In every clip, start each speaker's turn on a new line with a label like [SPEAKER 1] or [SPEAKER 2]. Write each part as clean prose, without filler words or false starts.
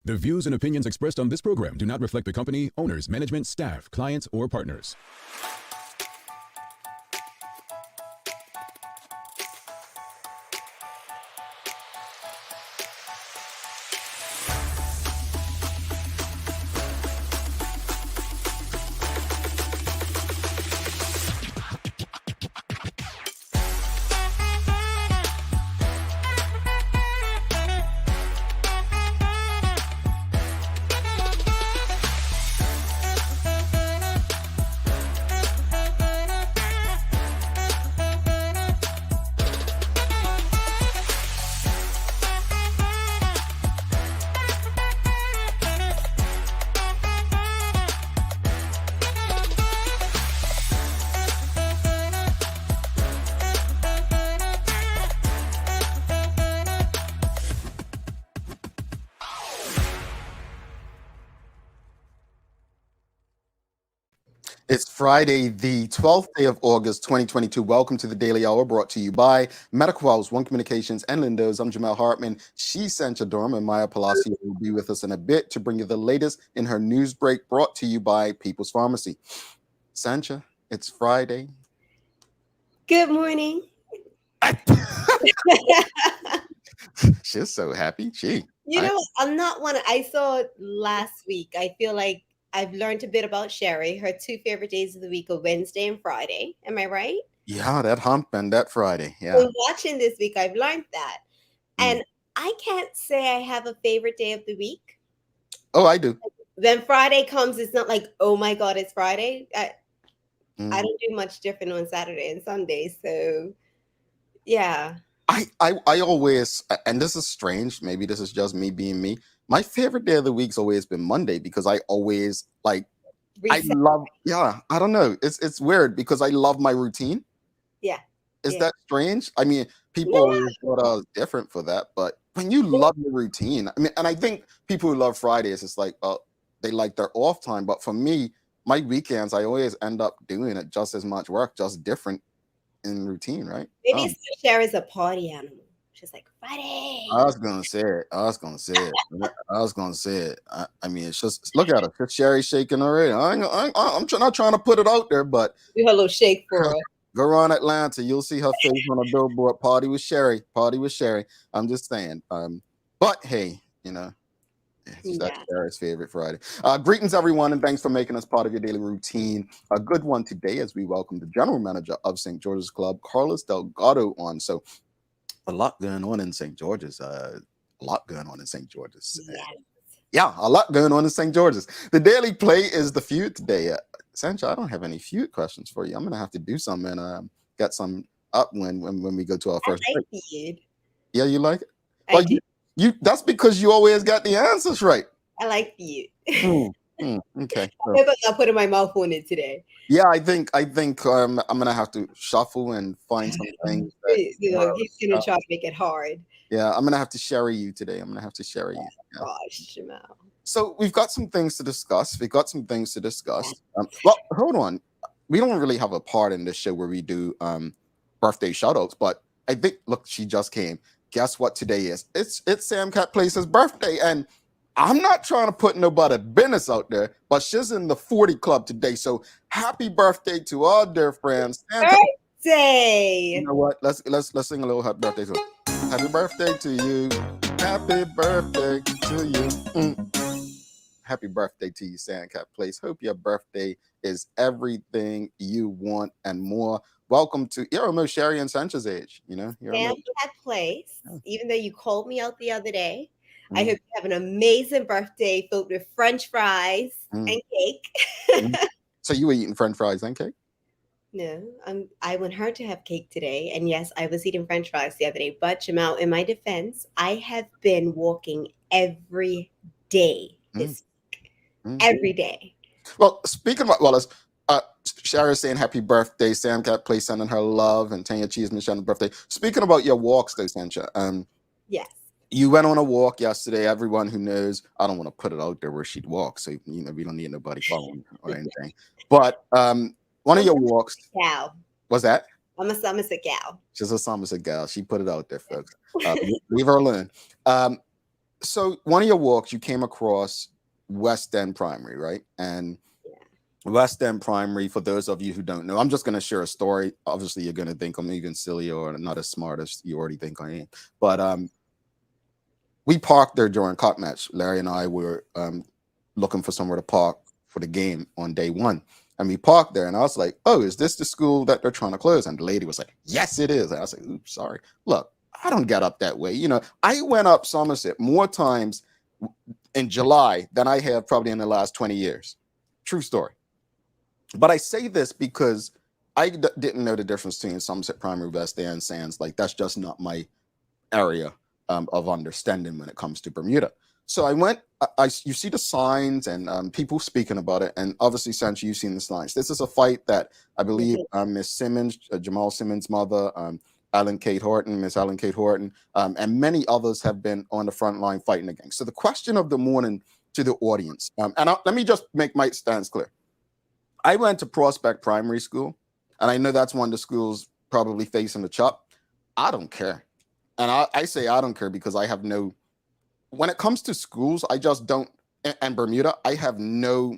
[SPEAKER 1] The views and opinions expressed on this program do not reflect the company, owners, management, staff, clients, or partners.
[SPEAKER 2] It's Friday, the 12th day of August, 2022. Welcome to the Daily Hour, brought to you by Medical House, One Communications, and Lindos. I'm Jamal Hartman. She's Sancha Durham, and Maya Palacio will be with us in a bit to bring you the latest in her news break, brought to you by People's Pharmacy. Sancha, it's Friday.
[SPEAKER 3] Good morning.
[SPEAKER 2] She's so happy.
[SPEAKER 3] I'm not one. I saw it last week. I feel like I've learned a bit about Sherry. Her two favorite days of the week are Wednesday and Friday. Am I right?
[SPEAKER 2] Yeah, that hump and that Friday. Yeah.
[SPEAKER 3] So watching this week, I've learned that. And I can't say I have a favorite day of the week.
[SPEAKER 2] Oh, I do.
[SPEAKER 3] When Friday comes, it's not like, oh my God, it's Friday. I don't do much different on Saturday and Sunday. So, yeah.
[SPEAKER 2] I always, and this is strange, maybe this is just me being me, my favorite day of the week's always been Monday, because I always I don't know, it's weird because I love my routine. Is that strange? I mean, people always thought I was different for that, but when you love your routine, I mean, and I think people who love Fridays, it's like, they like their off time, but for me, my weekends, I always end up doing it just as much work, just different in routine, right?
[SPEAKER 3] Maybe it's Sherry's a party animal. She's like, Friday.
[SPEAKER 2] I was gonna say it. I mean, it's just, look at her. Sherry's shaking already. I'm not trying to put it out there, but
[SPEAKER 3] do her little shake for her.
[SPEAKER 2] Go on Atlanta. You'll see her face on a billboard. Party with Sherry. I'm just saying. But hey, that's Sherry's favorite Friday. Greetings, everyone, and thanks for making us part of your daily routine. A good one today as we welcome the general manager of St. George's Club, Carlos Delgado, on. So a lot going on in St. George's.
[SPEAKER 3] Yes.
[SPEAKER 2] Yeah, a lot going on in St. George's. The Daily Play is the feud today. Sancha, I don't have any feud questions for you. I'm going to have to do some and get some up when we go to our first break.
[SPEAKER 3] Feud.
[SPEAKER 2] Yeah, you like it? Well, you that's because you always got the answers right.
[SPEAKER 3] I like feud.
[SPEAKER 2] Okay.
[SPEAKER 3] I'll put my mouth on it today.
[SPEAKER 2] Yeah, I think I'm gonna have to shuffle and find some things.
[SPEAKER 3] He's gonna try to make it hard.
[SPEAKER 2] Yeah, I'm gonna have to share you today. Yeah.
[SPEAKER 3] Gosh, Jamal.
[SPEAKER 2] So we've got some things to discuss. Well, hold on. We don't really have a part in this show where we do birthday shoutouts, but I think, look, she just came. Guess what today is? It's Sam Cat Place's birthday, and I'm not trying to put nobody business out there, but she's in the 40 club today. So happy birthday to our dear friends.
[SPEAKER 3] Birthday!
[SPEAKER 2] You know what? Let's sing a little happy birthday to her. Happy birthday to you. Happy birthday to you. Happy birthday to you, Sandcat Place. Hope your birthday is everything you want and more. Welcome to, you're almost Sherry and Sancha's age,
[SPEAKER 3] Sandcat Place. Even though you called me out the other day, I hope you have an amazing birthday filled with French fries and cake.
[SPEAKER 2] So you were eating French fries and cake?
[SPEAKER 3] No, I want her to have cake today. And yes, I was eating French fries the other day. But Jamal, in my defense, I have been walking every day this week. Every day.
[SPEAKER 2] Well, speaking of, Sherry's saying happy birthday, Sam Cat Place sending her love, and Tanya Cheeseman sending birthday. Speaking about your walks though, Sancha,
[SPEAKER 3] yes.
[SPEAKER 2] You went on a walk yesterday. Everyone who knows, I don't want to put it out there where she'd walk, so we don't need nobody following or anything. But one of your walks.
[SPEAKER 3] Gal.
[SPEAKER 2] What's that?
[SPEAKER 3] I'm a Somerset gal.
[SPEAKER 2] She's a Somerset gal. She put it out there, folks. Leave her alone. So one of your walks, you came across West End Primary, right? And
[SPEAKER 3] Yeah.
[SPEAKER 2] West End Primary, for those of you who don't know, I'm just going to share a story. Obviously, you're going to think I'm even silly or not as smart as you already think I am. But we parked there during cock match. Larry and I were looking for somewhere to park for the game on day one. And we parked there, and I was like, "Oh, is this the school that they're trying to close?" And the lady was like, "Yes, it is." And I was like, "Oops, sorry. Look, I don't get up that way. I went up Somerset more times in July than I have probably in the last 20 years. True story. But I say this because didn't know the difference between Somerset Primary, West End, Sands. Like, that's just not my area of understanding when it comes to Bermuda. So I went. You see the signs and people speaking about it, and obviously, Sancho, you've seen the signs. This is a fight that I believe Miss Simmons, Jamal Simmons' mother, Miss Ellen Kate Horton, and many others have been on the front line fighting against. So the question of the morning to the audience, let me just make my stance clear. I went to Prospect Primary School, and I know that's one of the schools probably facing the chop. I don't care. And I say I don't care because I have no, when it comes to schools, I just don't, and Bermuda, I have no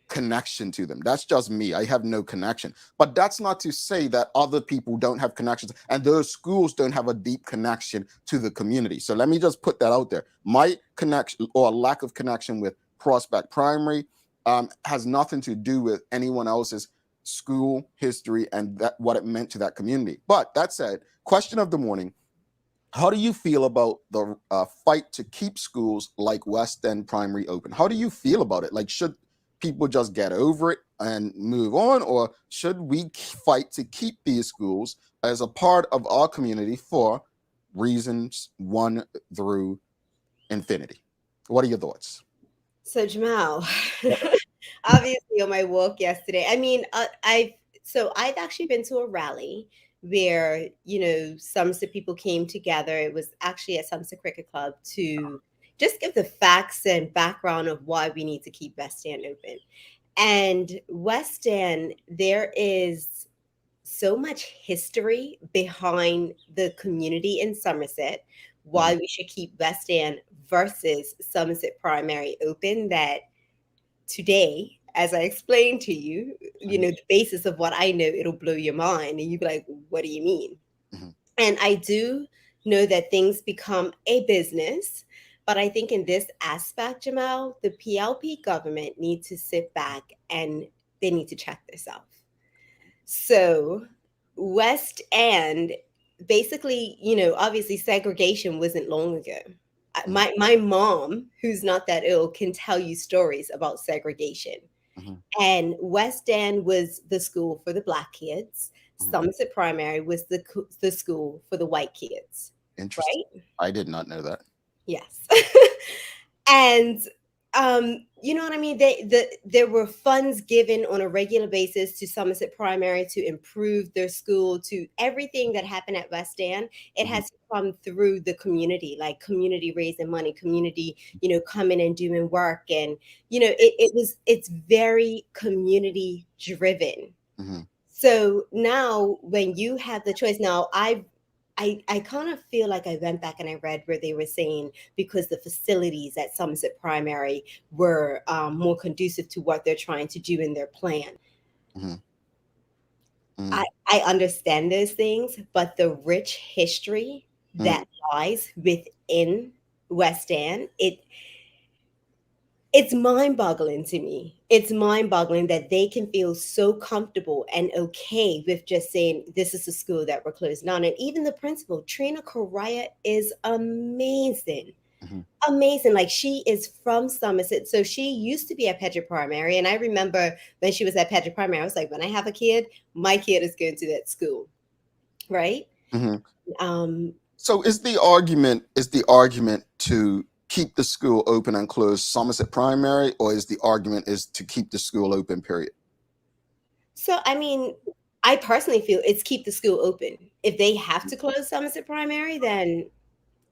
[SPEAKER 2] connection to them. That's just me. I have no connection. But that's not to say that other people don't have connections and those schools don't have a deep connection to the community. So let me just put that out there. My connection or lack of connection with Prospect Primary has nothing to do with anyone else's school history and that what it meant to that community. But that said, question of the morning: how do you feel about the fight to keep schools like West End Primary open? How do you feel about it? Like, should people just get over it and move on, or should we fight to keep these schools as a part of our community for reasons one through infinity? What are your thoughts?
[SPEAKER 3] So Jamal, obviously on my walk yesterday, I mean, I've actually been to a rally where some people came together. It was actually at Somerset Cricket Club to just give the facts and background of why we need to keep West End open. And West End, there is so much history behind the community in Somerset, why we should keep West End versus Somerset Primary open, that today, as I explained to you, the basis of what I know, it'll blow your mind. And you'd be like, what do you mean?
[SPEAKER 2] Mhm.
[SPEAKER 3] And I do know that things become a business. But I think in this aspect, Jamal, the PLP government needs to sit back and they need to check themselves. So West End, basically, obviously segregation wasn't long ago. My mom, who's not that ill, can tell you stories about segregation.
[SPEAKER 2] Mhm.
[SPEAKER 3] And West End was the school for the black kids.
[SPEAKER 2] Mhm.
[SPEAKER 3] Somerset Primary was the school for the white kids,
[SPEAKER 2] Interesting.
[SPEAKER 3] right?
[SPEAKER 2] I did not know that.
[SPEAKER 3] Yes. And you know what I mean? There were funds given on a regular basis to Somerset Primary to improve their school, to everything that happened at West End. It
[SPEAKER 2] Mhm.
[SPEAKER 3] has to come through the community, like community raising money, community, coming and doing work. And, it's very community driven.
[SPEAKER 2] Mhm.
[SPEAKER 3] So now when you have the choice, now I kind of feel like I went back and I read where they were saying because the facilities at Somerset Primary were more conducive to what they're trying to do in their plan.
[SPEAKER 2] Mhm.
[SPEAKER 3] I,
[SPEAKER 2] Mhm.
[SPEAKER 3] I understand those things, but the rich history
[SPEAKER 2] Mhm.
[SPEAKER 3] that lies within West End, it's mind-boggling to me. It's mind-boggling that they can feel so comfortable and okay with just saying this is a school that we're closing down. And even the principal, Trina Correa, is amazing.
[SPEAKER 2] Mhm.
[SPEAKER 3] Amazing. Like, she is from Somerset. So she used to be at Pedro Primary. And I remember when she was at Pedro Primary, I was like, when I have a kid, my kid is going to that school. Right.
[SPEAKER 2] Mhm.
[SPEAKER 3] Um,
[SPEAKER 2] So is the argument to keep the school open and close Somerset Primary, or is the argument is to keep the school open, period?
[SPEAKER 3] so I mean, I personally feel it's keep the school open. If they have to close Somerset Primary, then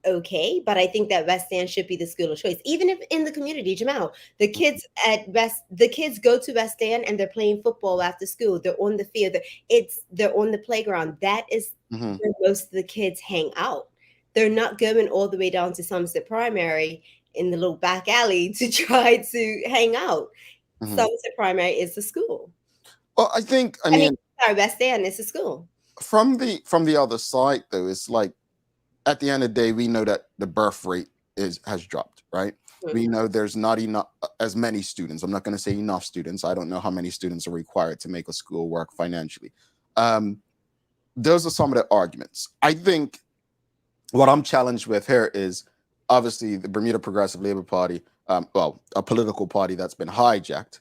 [SPEAKER 3] okay, but I think that West End should be the school of choice. Even if in the community, Jamal, the kids go to West End and they're playing football after school. They're on the field. They're on the playground. That is
[SPEAKER 2] Mhm.
[SPEAKER 3] where most of the kids hang out. They're not going all the way down to Somerset Primary in the little back alley to try to hang out. Somerset Primary is the school.
[SPEAKER 2] Well, I
[SPEAKER 3] I mean,
[SPEAKER 2] mean,
[SPEAKER 3] sorry, West End is the school.
[SPEAKER 2] from the other side though, it's like at the end of the day, we know that the birth rate has dropped, right? We know there's not enough as many students. I'm not going to say enough students. I don't know how many students are required to make a school work financially. Those are some of the arguments. I think what I'm challenged with here is obviously the Bermuda Progressive Labor Party, well, a political party that's been hijacked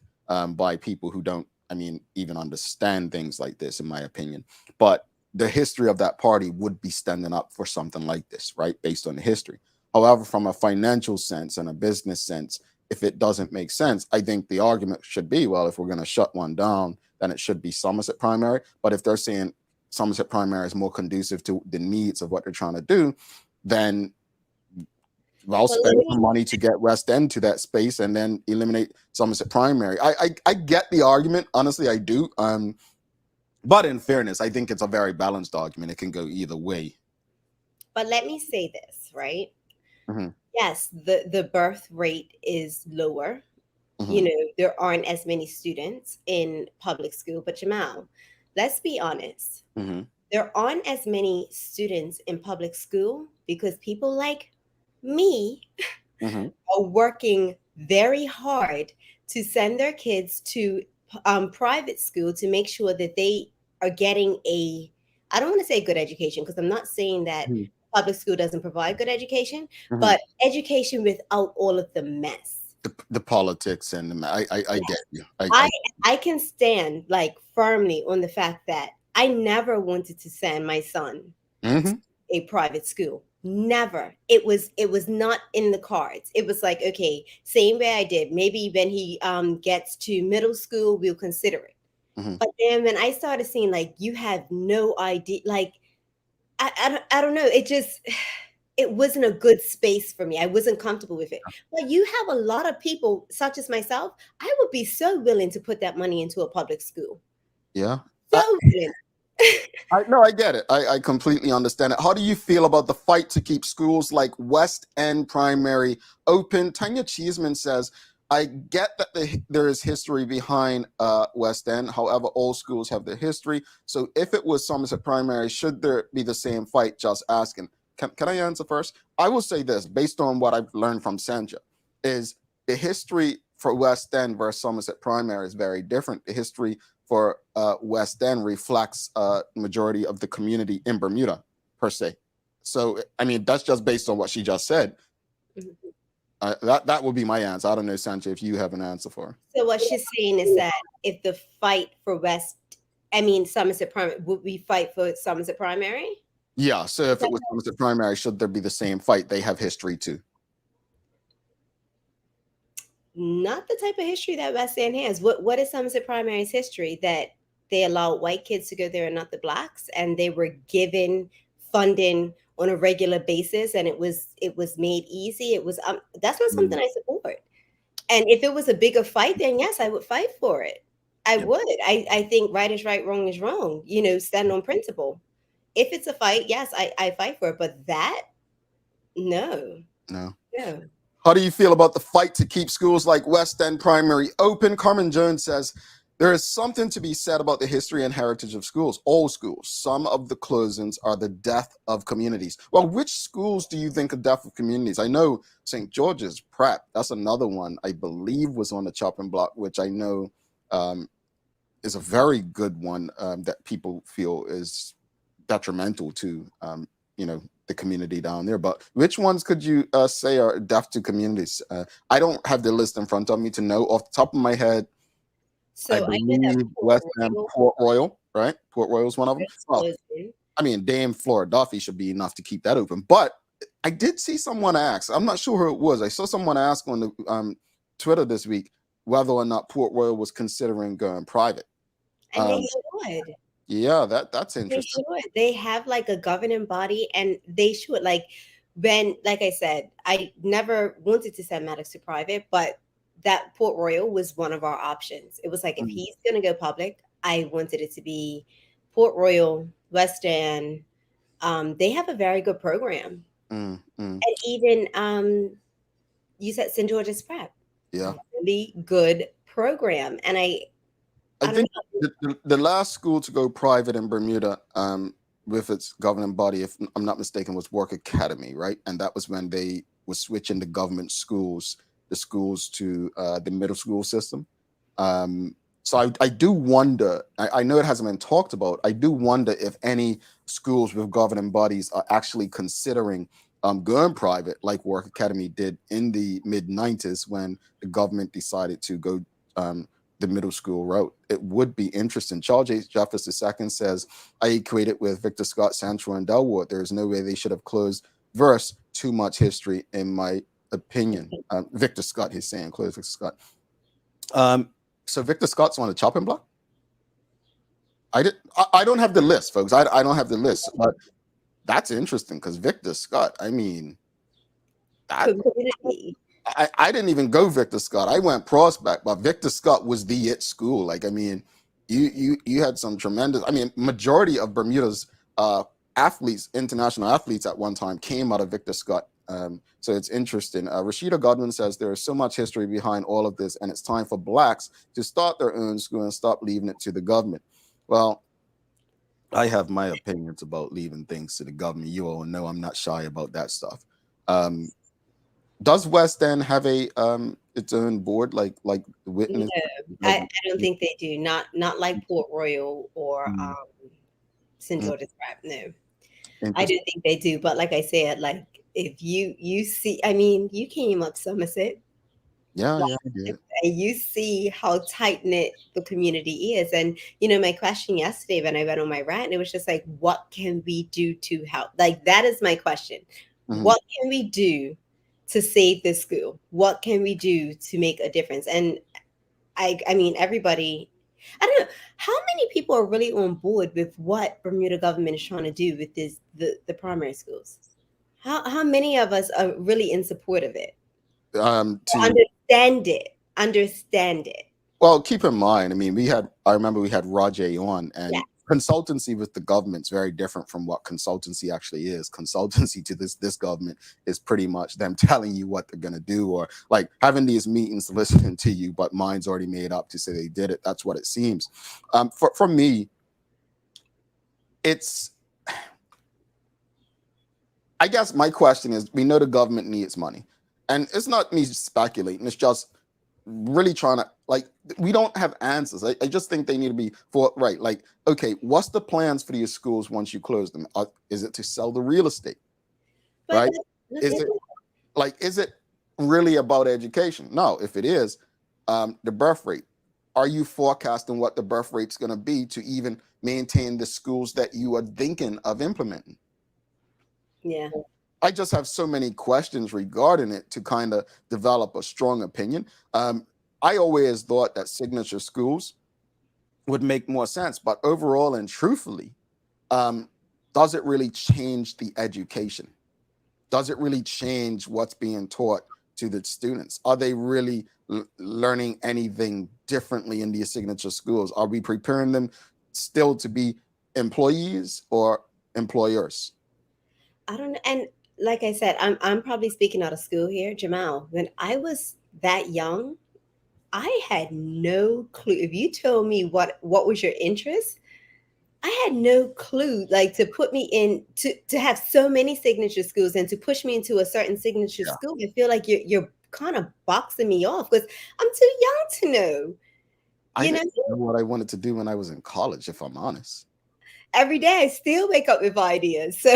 [SPEAKER 2] by people who don't, I mean, even understand things like this, in my opinion. But the history of that party would be standing up for something like this, right? Based on the history. However, from a financial sense and a business sense, if it doesn't make sense, I think the argument should be, well, if we're going to shut one down, then it should be Somerset Primary. But if they're saying Somerset Primary is more conducive to the needs of what they're trying to do, then I'll spend some money to get West End to that space and then eliminate Somerset Primary. I get the argument, honestly, I do. But in fairness, I think it's a very balanced argument. It can go either way.
[SPEAKER 3] But let me say this, right? Yes, the birth rate is lower. You know, there aren't as many students in public school. But Jamal, let's be honest. There aren't as many students in public school because people like me are working very hard to send their kids to private school to make sure that they are getting I don't want to say good education, because I'm not saying that public school doesn't provide good education, but education without all of the mess.
[SPEAKER 2] The politics and I get you.
[SPEAKER 3] I can stand like firmly on the fact that I never wanted to send my son to a private school. Never. It was not in the cards. It was like, okay, same way I did. Maybe when he gets to middle school, we'll consider it. But then when I started seeing like you have no idea, like I don't know, it wasn't a good space for me. I wasn't comfortable with it. But you have a lot of people, such as myself, I would be so willing to put that money into a public school.
[SPEAKER 2] Yeah.
[SPEAKER 3] So willing.
[SPEAKER 2] I get it. I completely understand it. How do you feel about the fight to keep schools like West End Primary open? Tanya Cheeseman says, I get that there is history behind West End. However, all schools have their history. So if it was Somerset Primary, should there be the same fight? Just asking. Can I answer first? I will say this, based on what I've learned from Sandra, is the history for West End versus Somerset Primary is very different. The history for West End reflects majority of the community in Bermuda, per se. So, I mean, that's just based on what she just said. That would be my answer. I don't know, Sanjay, if you have an answer for her.
[SPEAKER 3] So what she's saying is that if the fight for Somerset Primary, would we fight for Somerset Primary?
[SPEAKER 2] Yeah, so if it was Somerset Primary, should there be the same fight? They have history too.
[SPEAKER 3] Not the type of history that West End has. What is Somerset Primary's history? That they allowed white kids to go there and not the blacks, and they were given funding on a regular basis, and it was made easy. It was that's not something I support. And if it was a bigger fight, then yes, I would fight for it. I would. I think right is right, wrong is wrong. You know, stand on principle. If it's a fight, yes, I fight for it. But that, no.
[SPEAKER 2] How do you feel about the fight to keep schools like West End Primary open? Carmen Jones says, there is something to be said about the history and heritage of schools, all schools. Some of the closings are the death of communities. Well, which schools do you think are death of communities? I know St. George's Prep, that's another one I believe was on the chopping block, which I know is a very good one that people feel is detrimental to, the community down there. But which ones could you say are deaf to communities? I don't have the list in front of me to know off the top of my head. So I believe West End, Port Royal, right? Port Royal is one of them. Well, I mean, Dame Flora Duffy should be enough to keep that open. But I did see someone ask, I'm not sure who it was. I saw someone ask on the Twitter this week whether or not Port Royal was considering going private.
[SPEAKER 3] And they should.
[SPEAKER 2] Yeah, that's interesting.
[SPEAKER 3] They have like a governing body, and they should. Like I said, I never wanted to send Maddox to private, but that Port Royal was one of our options. It was like, if he's going to go public, I wanted it to be Port Royal, West End. They have a very good program. And even you said St. George's Prep.
[SPEAKER 2] Yeah.
[SPEAKER 3] Really good program. And I
[SPEAKER 2] I
[SPEAKER 3] don't
[SPEAKER 2] think the last school to go private in Bermuda, with its governing body, if I'm not mistaken, was Work Academy, right? And that was when they were switching the government schools, the schools to the middle school system. So I do wonder, I know it hasn't been talked about, I do wonder if any schools with governing bodies are actually considering going private like Work Academy did in the mid-90s when the government decided to go the middle school route. It would be interesting. Charles J. Jeffers II says, I equate it with Victor Scott Central and Delwood. There is no way they should have closed verse too much history, in my opinion. Victor Scott, he's saying, close Victor Scott. So Victor Scott's on the chopping block? I don't have the list, folks. I don't have the list, but that's interesting because Victor Scott, I mean, that, I didn't even go Victor Scott. I went Prospect, but Victor Scott was the it school. Like, I mean, you had some tremendous. I mean, majority of Bermuda's athletes, international athletes, at one time came out of Victor Scott. So it's interesting. Rashida Godwin says there is so much history behind all of this, and it's time for blacks to start their own school and stop leaving it to the government. Well, I have my opinions about leaving things to the government. You all know I'm not shy about that stuff. Does West End have a its own board like the Witness?
[SPEAKER 3] No, I don't think they do. Not like Port Royal or St. George's Prep. No, I don't think they do. But like I said, like if you see, I mean, you came up Somerset.
[SPEAKER 2] Yeah,
[SPEAKER 3] and you see how tight knit the community is. And my question yesterday when I went on my rant, it was just like, what can we do to help? Like that is my question. What can we do to save this school? What can we do to make a difference? And I mean, everybody, I don't know how many people are really on board with what Bermuda government is trying to do with the primary schools. How many of us are really in support of it? Understand it.
[SPEAKER 2] Well, keep in mind, I mean, I remember we had Roger on, and consultancy with the government's very different from what consultancy actually is. Consultancy to this government is pretty much them telling you what they're going to do, or like having these meetings listening to you, but mind's already made up to say they did it. That's what it seems. For me, I guess my question is, we know the government needs money, and it's not me speculating. It's just really trying to, like, we don't have answers. I just think they need to be forthright. Like, okay, what's the plans for these schools once you close them? Is it to sell the real estate? Right? Is it really about education? No. If it is, the birth rate, are you forecasting what the birth rate's going to be to even maintain the schools that you are thinking of implementing?
[SPEAKER 3] Yeah.
[SPEAKER 2] I just have so many questions regarding it to kind of develop a strong opinion. I always thought that signature schools would make more sense, but overall and truthfully, does it really change the education? Does it really change what's being taught to the students? Are they really learning anything differently in these signature schools? Are we preparing them still to be employees or employers?
[SPEAKER 3] I don't know. And like I said, I'm probably speaking out of school here, Jamal. When I was that young, I had no clue. If you told me what was your interest, I had no clue. Like to put me in to have so many signature schools and to push me into a certain signature school, I feel like you're kind of boxing me off because I'm too young to know.
[SPEAKER 2] I didn't know what I wanted to do when I was in college, if I'm honest.
[SPEAKER 3] Every day I still wake up with ideas. So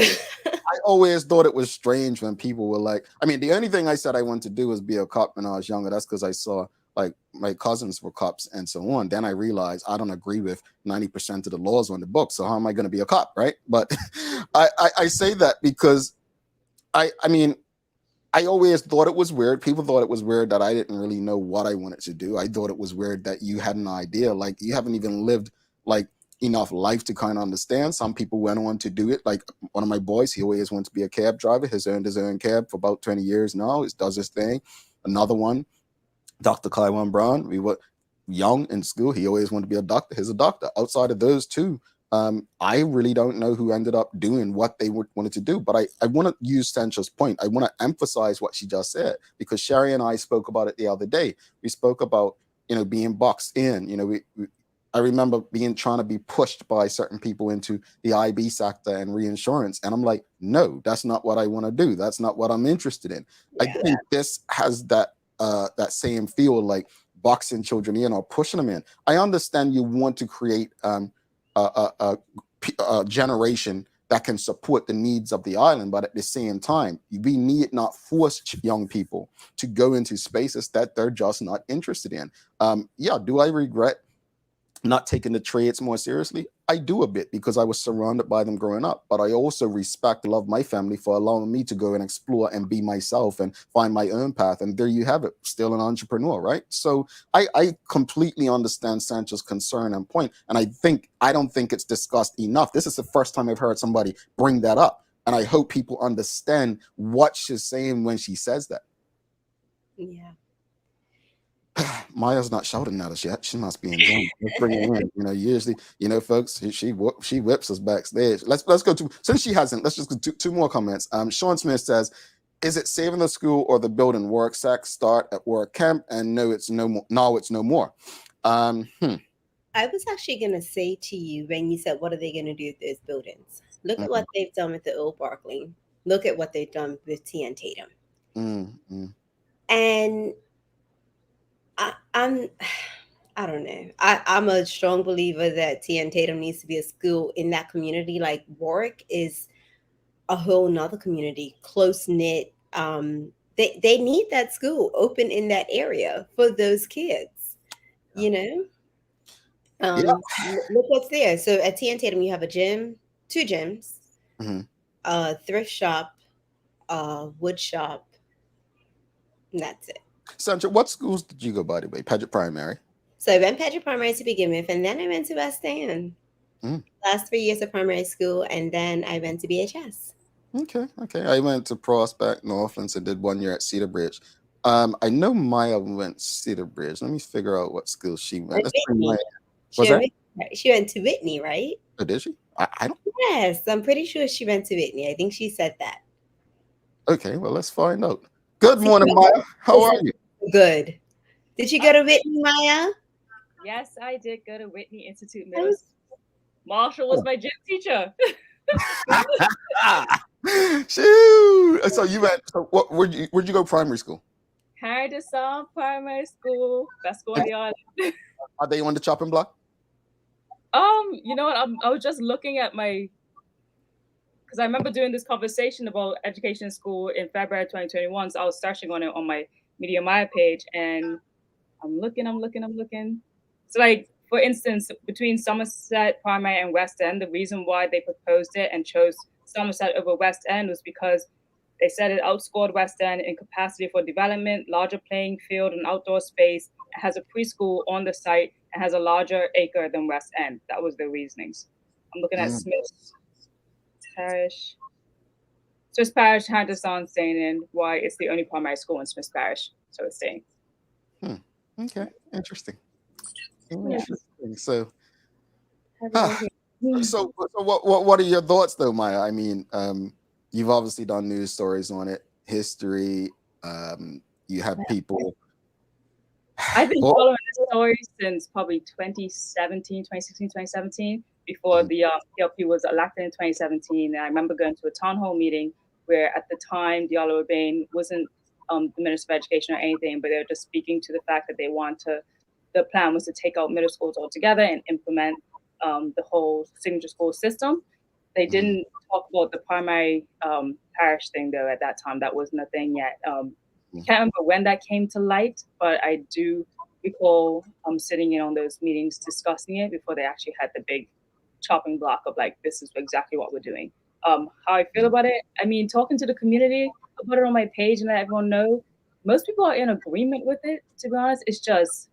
[SPEAKER 2] I always thought it was strange when people were like, I mean, the only thing I said I wanted to do was be a cop when I was younger. That's because I saw like my cousins were cops and so on. Then I realized I don't agree with 90% of the laws on the book. So how am I going to be a cop, right? But I say that because I mean, I always thought it was weird. People thought it was weird that I didn't really know what I wanted to do. I thought it was weird that you had an idea. Like you haven't even lived like enough life to kind of understand. Some people went on to do it. Like one of my boys, he always wanted to be a cab driver. He's earned his own cab for about 20 years now. He does his thing. Another one, Dr. Clywan Brown, we were young in school. He always wanted to be a doctor. He's a doctor. Outside of those two, I really don't know who ended up doing what they wanted to do, but I want to use Sancha's point. I want to emphasize what she just said, because Sherry and I spoke about it the other day. We spoke about, being boxed in. I remember trying to be pushed by certain people into the IB sector and reinsurance, and I'm like, no, that's not what I want to do. That's not what I'm interested in. I
[SPEAKER 3] Yeah.
[SPEAKER 2] think this has that same feel, like boxing children in or pushing them in. I understand you want to create a generation that can support the needs of the island, but at the same time, we need not force young people to go into spaces that they're just not interested in. Yeah, do I regret not taking the trades more seriously? I do, a bit, because I was surrounded by them growing up, but I also respect and love my family for allowing me to go and explore and be myself and find my own path. And there you have it, still an entrepreneur, right? So I completely understand Sancho's concern and point, and I don't think it's discussed enough. This is the first time I've heard somebody bring that up, and I hope people understand what she's saying when she says that.
[SPEAKER 3] Yeah.
[SPEAKER 2] Maya's not shouting at us yet. She must be enjoying it. Let's bring her in. Usually, folks, she whips us backstage. Let's go to, since she hasn't, let's just go to two more comments. Sean Smith says, "Is it saving the school or the building? Work sex start at work camp, and no, it's no more. No, it's no more."
[SPEAKER 3] I was actually going to say to you when you said, what are they going to do with those buildings? Look at what they've done with the old Barclay. Look at what they've done with T.N. Tatum. And I don't know. I'm a strong believer that T.N. Tatum needs to be a school in that community. Like Warwick is a whole nother community, close knit. They need that school open in that area for those kids.
[SPEAKER 2] Yeah.
[SPEAKER 3] Look what's there. So at T.N. Tatum, you have a gym, 2 gyms, a thrift shop, a wood shop, and that's it.
[SPEAKER 2] Sandra, what schools did you go, by the way? Paget Primary.
[SPEAKER 3] So I went Paget Primary to begin with, and then I went to West End. Last 3 years of primary school, and then I went to BHS.
[SPEAKER 2] Okay. I went to Prospect, Northlands, and did 1 year at Cedar Bridge. I know Maya went Cedar Bridge. Let me figure out what school she went. Let's bring Maya.
[SPEAKER 3] She went to Whitney, right?
[SPEAKER 2] Oh, did she? I don't.
[SPEAKER 3] Yes, I'm pretty sure she went to Whitney. I think she said that.
[SPEAKER 2] Okay, well, let's find out. Good morning, Maya. How are you?
[SPEAKER 3] Good. Did you go to Whitney, Maya?
[SPEAKER 4] Yes, I did go to Whitney Institute Middle School. Marshall was my gym teacher.
[SPEAKER 2] Shoot! So you went. So where'd you go primary school?
[SPEAKER 4] Hardison Primary School. Best school on the island.
[SPEAKER 2] Are they on the chopping block?
[SPEAKER 4] You know what? I was just looking at because I remember doing this conversation about education in school in February 2021. So I was searching on it on my Media Maya page, and I'm looking. So, like, for instance, between Somerset Primary and West End, the reason why they proposed it and chose Somerset over West End was because they said it outscored West End in capacity for development, larger playing field and outdoor space. It has a preschool on the site and has a larger acre than West End. That was the reasonings. I'm looking at Smith Parish. Smith Parish had this on saying in why it's the only primary school in Smith Parish. So it's saying.
[SPEAKER 2] Okay, interesting.
[SPEAKER 4] Yeah.
[SPEAKER 2] So, so what are your thoughts, though, Maya? I mean, you've obviously done news stories on it, history. You have people.
[SPEAKER 4] I've been following this story since probably 2016, 2017, before the PLP was elected in 2017. And I remember going to a town hall meeting where at the time Diallo Urbane wasn't the Minister of Education or anything, but they were just speaking to the fact that the plan was to take out middle schools altogether and implement the whole signature school system. They didn't talk about the primary parish thing, though, at that time. That wasn't a thing yet. Can't remember when that came to light, but I do recall sitting in on those meetings discussing it before they actually had the big chopping block of, like, this is exactly what we're doing. How I feel about it, I mean, talking to the community, I put it on my page and let everyone know. Most people are in agreement with it, to be honest. It's just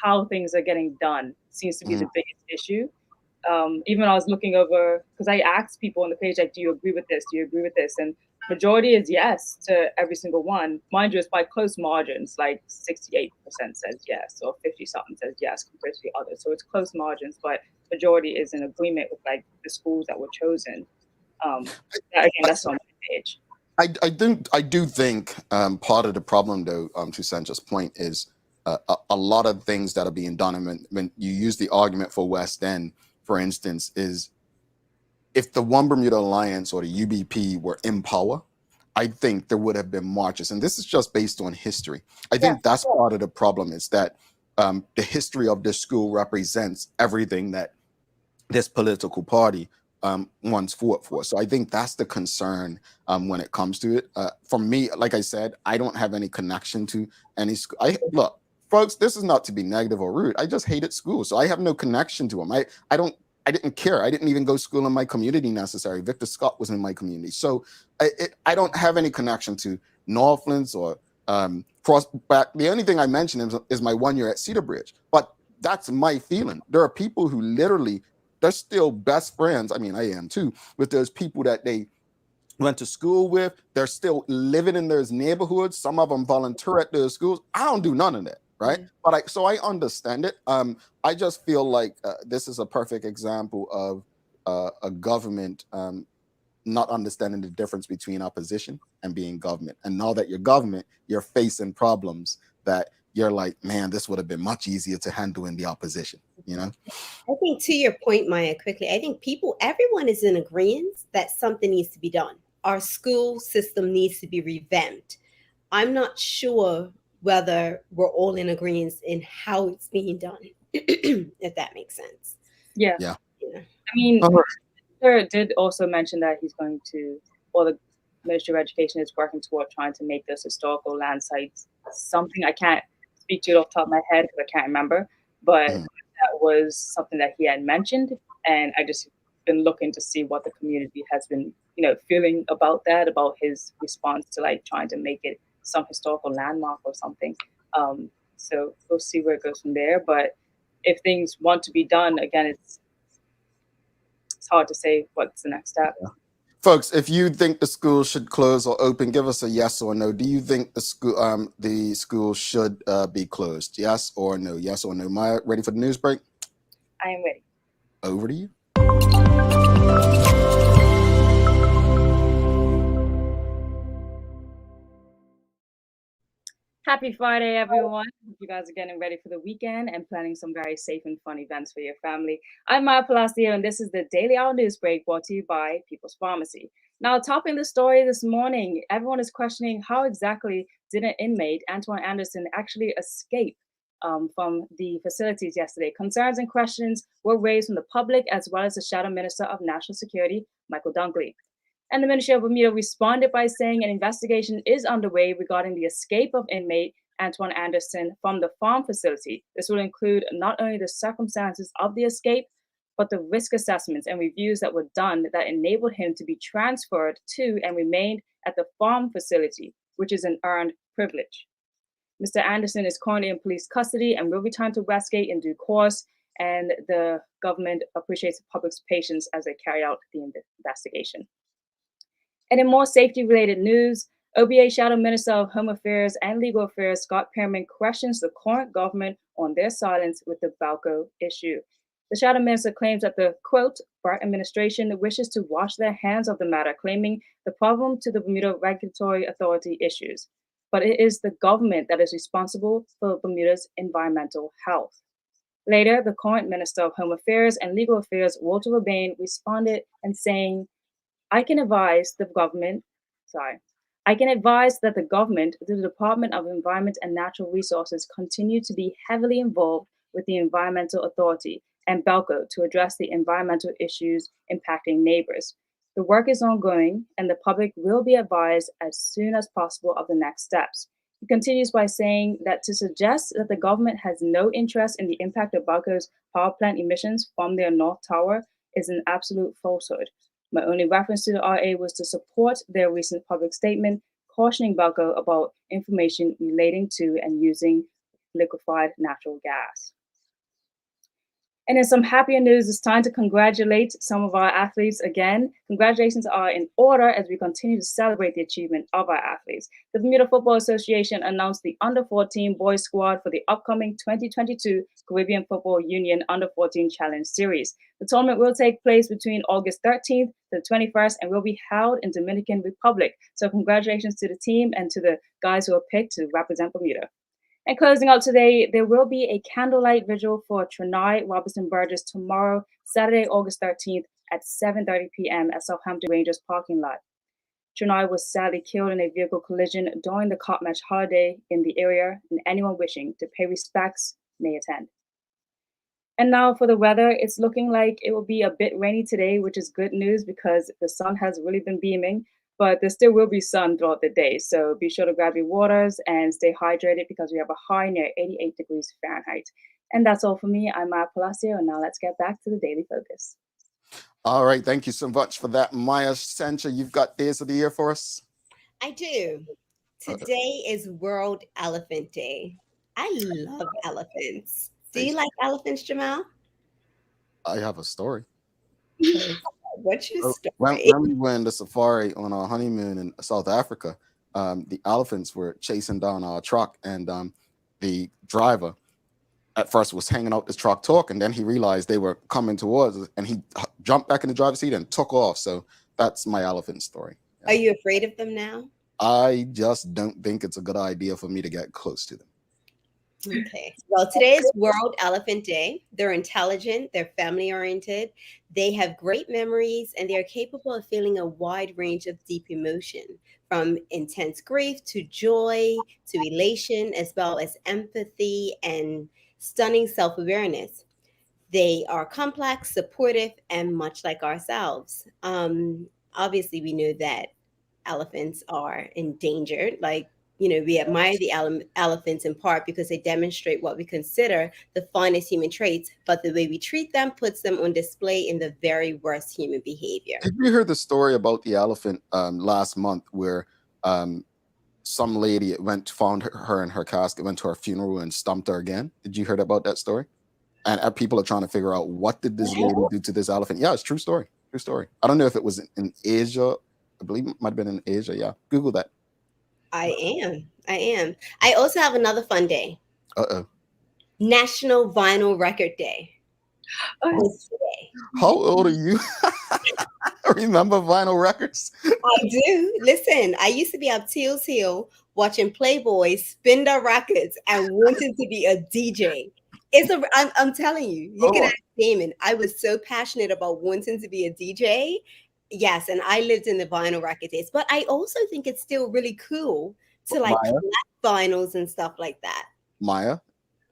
[SPEAKER 4] how things are getting done seems to be the biggest issue. Even when I was looking over, because I asked people on the page, like, do you agree with this? Do you agree with this? And majority is yes to every single one. Mind you, it's by close margins, like 68% says yes, or 50 something says yes compared to the others. So it's close margins, but majority is in agreement with like the schools that were chosen. Again, that's on my page.
[SPEAKER 2] I do think part of the problem, though, to Sandra's point, is a lot of things that are being done. And when you use the argument for West End, for instance, is if the One Bermuda Alliance or the UBP were in power, I think there would have been marches. And this is just based on history. I think that's part of the problem, is that the history of this school represents everything that this political party once fought for. So I think that's the concern when it comes to it. For me, like I said, I don't have any connection to any school. Look, folks, this is not to be negative or rude. I just hated school, so I have no connection to them. I didn't care. I didn't even go to school in my community necessarily. Victor Scott was in my community, so I don't have any connection to Northlands or Crossback. The only thing I mention is my 1 year at Cedar Bridge, but that's my feeling. There are people who literally, they're still best friends. I mean, I am too, with those people that they went to school with. They're still living in those neighborhoods. Some of them volunteer at those schools. I don't do none of that, right? But so I understand it. I just feel like this is a perfect example of a government not understanding the difference between opposition and being government. And now that you're government, you're facing problems that you're like, man, this would have been much easier to handle in the opposition, you know?
[SPEAKER 3] I think to your point, Maya, quickly, I think everyone is in agreement that something needs to be done. Our school system needs to be revamped. I'm not sure whether we're all in agreement in how it's being done, if that makes sense.
[SPEAKER 4] Yeah.
[SPEAKER 2] Yeah.
[SPEAKER 4] I mean, Sir did also mention that he's going to, or the Ministry of Education is working toward trying to make those historical land sites something. I can't speak to it off the top of my head because I can't remember, but that was something that he had mentioned, and I just been looking to see what the community has been, feeling about that, about his response to like trying to make it some historical landmark or something. So we'll see where it goes from there. But if things want to be done, again, it's hard to say what's the next step.
[SPEAKER 2] Yeah. Folks, if you think the school should close or open, give us a yes or no. Do you think the school should be closed? Yes or no? Yes or no? Maya, ready for the news break?
[SPEAKER 4] I am ready.
[SPEAKER 2] Over to you.
[SPEAKER 4] Happy Friday, everyone. Hope you guys are getting ready for the weekend and planning some very safe and fun events for your family. I'm Maya Palacio, and this is the Daily Hour News Break brought to you by People's Pharmacy. Now, topping the story this morning, everyone is questioning how exactly did an inmate, Antoine Anderson, actually escape from the facilities yesterday. Concerns and questions were raised from the public as well as the Shadow Minister of National Security, Michael Dunkley. And the Ministry of Bermuda responded by saying an investigation is underway regarding the escape of inmate Antoine Anderson from the farm facility. This will include not only the circumstances of the escape, but the risk assessments and reviews that were done that enabled him to be transferred to and remained at the farm facility, which is an earned privilege. Mr. Anderson is currently in police custody and will return to Westgate in due course, and the government appreciates the public's patience as they carry out the investigation. And in more safety-related news, OBA Shadow Minister of Home Affairs and Legal Affairs, Scott Pearman, questions the current government on their silence with the Balco issue. The Shadow Minister claims that the, quote, Bart administration wishes to wash their hands of the matter, claiming the problem to the Bermuda Regulatory Authority issues. But it is the government that is responsible for Bermuda's environmental health. Later, the current Minister of Home Affairs and Legal Affairs, Walter Urbane, responded and saying, I can advise that the government, through the Department of Environment and Natural Resources, continue to be heavily involved with the Environmental Authority and BELCO to address the environmental issues impacting neighbors. The work is ongoing, and the public will be advised as soon as possible of the next steps. He continues by saying that to suggest that the government has no interest in the impact of BELCO's power plant emissions from their North Tower is an absolute falsehood. My only reference to the RA was to support their recent public statement cautioning BELCO about information relating to and using liquefied natural gas. And in some happier news, it's time to congratulate some of our athletes again. Congratulations are in order as we continue to celebrate the achievement of our athletes. The Bermuda Football Association announced the Under-14 boys squad for the upcoming 2022 Caribbean Football Union Under-14 Challenge Series. The tournament will take place between August 13th to the 21st and will be held in Dominican Republic. So congratulations to the team and to the guys who are picked to represent Bermuda. And closing out today, there will be a candlelight vigil for Trinai Robertson Burgess tomorrow, Saturday, August 13th at 7:30 p.m. at Southampton Rangers parking lot. Trinai was sadly killed in a vehicle collision during the cup match holiday in the area, and anyone wishing to pay respects may attend. And now for the weather, it's looking like it will be a bit rainy today, which is good news because the sun has really been beaming, but there still will be sun throughout the day. So be sure to grab your waters and stay hydrated because we have a high near 88 degrees Fahrenheit. And that's all for me. I'm Maya Palacio, and now let's get back to the Daily Focus.
[SPEAKER 2] All right. Thank you so much for that, Maya. Sancha, you've got days of the year for us?
[SPEAKER 3] I do. Today is World Elephant Day. I love elephants. Do you like elephants, Jamal?
[SPEAKER 2] I have a story.
[SPEAKER 3] What's your story?
[SPEAKER 2] When we went to safari on our honeymoon in South Africa, the elephants were chasing down our truck, and the driver at first was hanging out his truck talking. Then he realized they were coming towards us, and he jumped back in the driver's seat and took off. So that's my elephant story.
[SPEAKER 3] Are you afraid of them now?
[SPEAKER 2] I just don't think it's a good idea for me to get close to them.
[SPEAKER 3] Okay. Well, today is World Elephant Day. They're intelligent, they're family oriented, they have great memories, and they're capable of feeling a wide range of deep emotion, from intense grief to joy to elation, as well as empathy and stunning self-awareness. They are complex, supportive, and much like ourselves. Obviously, we know that elephants are endangered. We admire the elephants in part because they demonstrate what we consider the finest human traits, but the way we treat them puts them on display in the very worst human behavior.
[SPEAKER 2] Did you hear the story about the elephant last month where some lady found her in her casket, went to her funeral and stumped her again? Did you hear about that story? And people are trying to figure out, what did this lady do to this elephant? Yeah, it's true story. True story. I don't know if it was in Asia. I believe it might have been in Asia. Yeah. Google that.
[SPEAKER 3] I am. I also have another fun day. National Vinyl Record Day.
[SPEAKER 2] How old are you? Remember vinyl records?
[SPEAKER 3] I do. Listen, I used to be up Teal's Hill watching Playboy spin their records and wanting to be a DJ. I'm telling you, you can ask Damon. I was so passionate about wanting to be a DJ. Yes, and I lived in the vinyl record days, but I also think it's still really cool to collect vinyls and stuff like that.
[SPEAKER 2] Maya?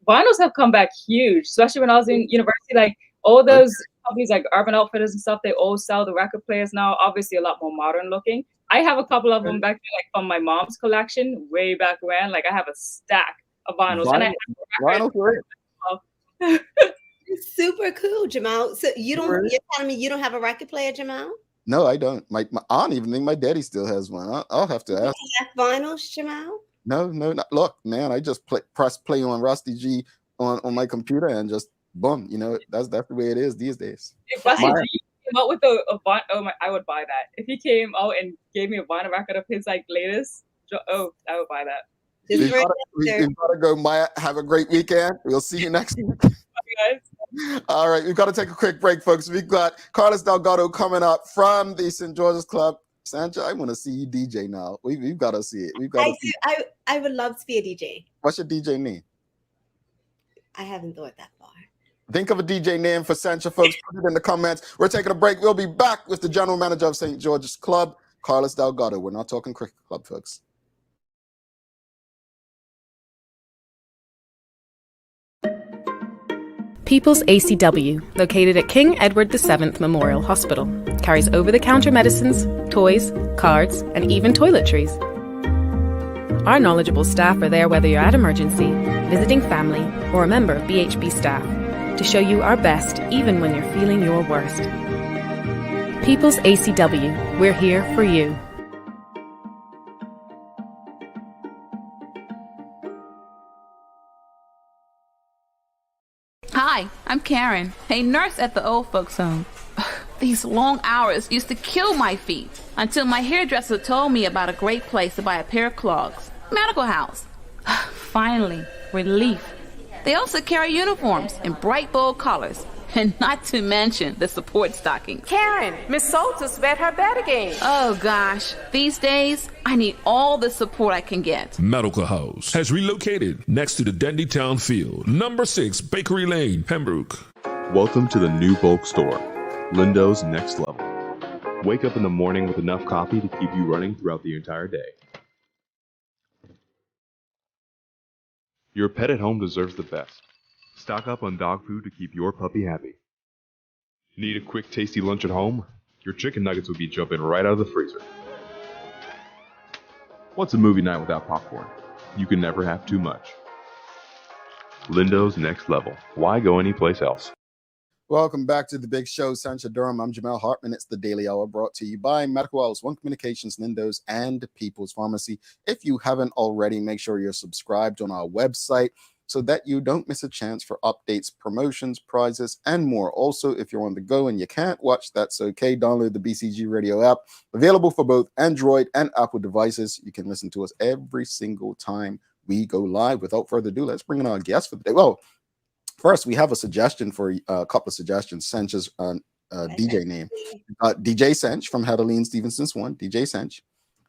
[SPEAKER 4] Vinyls have come back huge, especially when I was in university. Like all those companies like Urban Outfitters and stuff, they all sell the record players now, obviously a lot more modern looking. I have a couple of them back there, like from my mom's collection way back when. Like I have a stack of vinyls. And I have
[SPEAKER 3] It's super cool, Jamal. So you're telling me you don't have a record player, Jamal?
[SPEAKER 2] No, I don't. I don't even think my daddy still has one. I'll have to ask.
[SPEAKER 3] You have vinyls, Jamal?
[SPEAKER 2] No, not. Look, man, I just press play on Rusty G on my computer and just boom. That's the way it is these days.
[SPEAKER 4] If Rusty G came out with a vinyl, I would buy that. If he came out and gave me a vinyl record of his latest, I would buy that.
[SPEAKER 2] We gotta go, Maya. Have a great weekend. We'll see you next week.
[SPEAKER 4] Bye, guys.
[SPEAKER 2] All right, we've got to take a quick break, folks. We've got Carlos Delgado coming up from the St. George's Club. Sancha, I want to see you DJ now. We've got to see it.
[SPEAKER 3] I would love to be a DJ.
[SPEAKER 2] What's your DJ name?
[SPEAKER 3] I haven't thought that far.
[SPEAKER 2] Think of a DJ name for Sancha, folks. Put it in the comments. We're taking a break. We'll be back with the general manager of St. George's Club, Carlos Delgado. We're not talking cricket club, folks.
[SPEAKER 5] People's ACW, located at King Edward VII Memorial Hospital, carries over-the-counter medicines, toys, cards, and even toiletries. Our knowledgeable staff are there whether you're at emergency, visiting family, or a member of BHB staff, to show you our best even when you're feeling your worst. People's ACW, we're here for you.
[SPEAKER 6] Hi, I'm Karen, a nurse at the old folks home. These long hours used to kill my feet until my hairdresser told me about a great place to buy a pair of clogs. Medical House. Finally, relief. They also carry uniforms in bright, bold colors. And not to mention the support stockings.
[SPEAKER 5] Karen, Miss Soltis read her bed again.
[SPEAKER 6] Oh gosh, these days, I need all the support I can get.
[SPEAKER 7] Medical House has relocated next to the Dendy Town Field, number 6 Bakery Lane, Pembroke.
[SPEAKER 8] Welcome to the new bulk store, Lindo's Next Level. Wake up in the morning with enough coffee to keep you running throughout the entire day. Your pet at home deserves the best. Stock up on dog food to keep your puppy happy. Need a quick, tasty lunch at home? Your chicken nuggets will be jumping right out of the freezer. What's a movie night without popcorn? You can never have too much. Lindo's Next Level. Why go anyplace else?
[SPEAKER 2] Welcome back to the big show, Sancha Durham. I'm Jamel Hartman. It's the Daily Hour brought to you by Medical House, One Communications, Lindo's, and People's Pharmacy. If you haven't already, make sure you're subscribed on our website so that you don't miss a chance for updates, promotions, prizes, and more. Also, if you're on the go and you can't watch, that's okay. Download the BCG Radio app, available for both Android and Apple devices. You can listen to us every single time we go live. Without further ado, let's bring in our guest for the day. Well, first, we have a suggestion for a couple of suggestions. Sench's DJ name, DJ Sench from Heatherleen Stevenson's one, DJ Sench,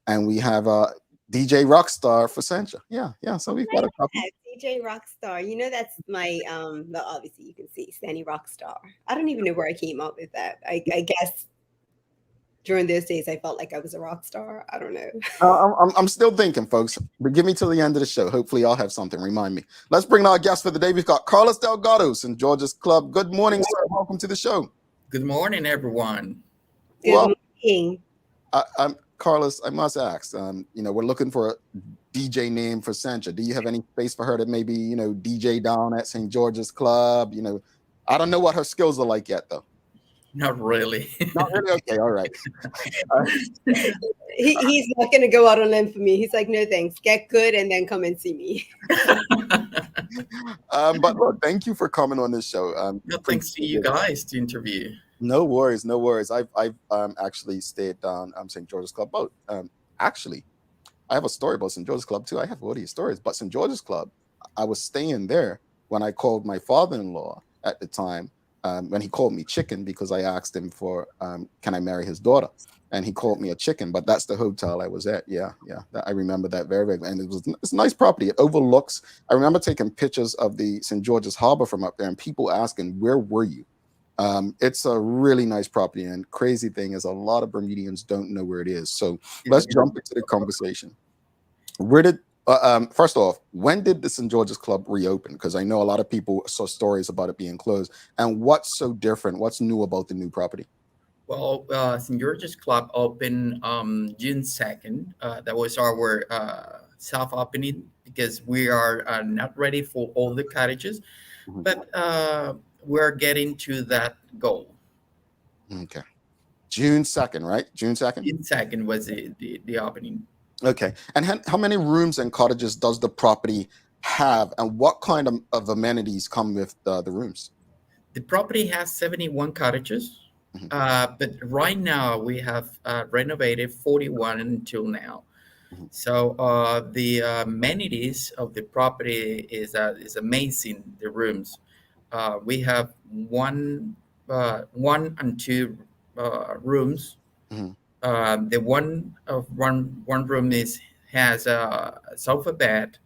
[SPEAKER 2] and we have DJ Rockstar for Sencha. Yeah. So we've got a couple.
[SPEAKER 3] DJ Rockstar. You know, that's my well, obviously you can see Sandy Rockstar. I don't even know where I came up with that. I guess during those days I felt like I was a rock star. I don't know.
[SPEAKER 2] I'm still thinking, folks. But give me till the end of the show. Hopefully I'll have something. Remind me. Let's bring in our guest for the day. We've got Carlos Delgado in Georgia's Club. Good morning, sir. Welcome to the show.
[SPEAKER 9] Good morning, everyone.
[SPEAKER 3] Good morning.
[SPEAKER 2] I'm Carlos. I must ask. We're looking for a DJ name for Sancha. Do you have any space for her to maybe, DJ down at St. George's Club? I don't know what her skills are like yet, though.
[SPEAKER 9] Not really.
[SPEAKER 2] Not really? Okay, all right.
[SPEAKER 3] He's not going to go out on limb for me. He's like, no, thanks. Get good and then come and see me.
[SPEAKER 2] But look, thank you for coming on this show.
[SPEAKER 9] No, thanks to you guys to interview.
[SPEAKER 2] No worries. I've actually stayed down St. George's Club. Actually, I have a story about St. George's Club too. I have all these stories, but St. George's Club, I was staying there when I called my father-in-law at the time. When he called me chicken because I asked him for can I marry his daughter, and he called me a chicken. But that's the hotel I was at. Yeah. I remember that very, very. And it's a nice property. It overlooks. I remember taking pictures of the St. George's Harbor from up there, and people asking, "Where were you?" It's a really nice property, and crazy thing is a lot of Bermudians don't know where it is. So let's jump into the conversation. First off, when did the St. George's Club reopen? Because I know a lot of people saw stories about it being closed. And what's so different? What's new about the new property?
[SPEAKER 9] Well, St. George's Club opened June 2nd. That was our soft opening because we are not ready for all the cottages, but we're getting to that goal.
[SPEAKER 2] Okay. June 2nd, right? June 2nd?
[SPEAKER 9] June 2nd was the opening.
[SPEAKER 2] Okay. And how many rooms and cottages does the property have, and what kind of amenities come with the rooms?
[SPEAKER 9] The property has 71 cottages, but right now we have renovated 41 until now. So the amenities of the property is amazing. The rooms, we have one and two rooms. The one room has a sofa bed,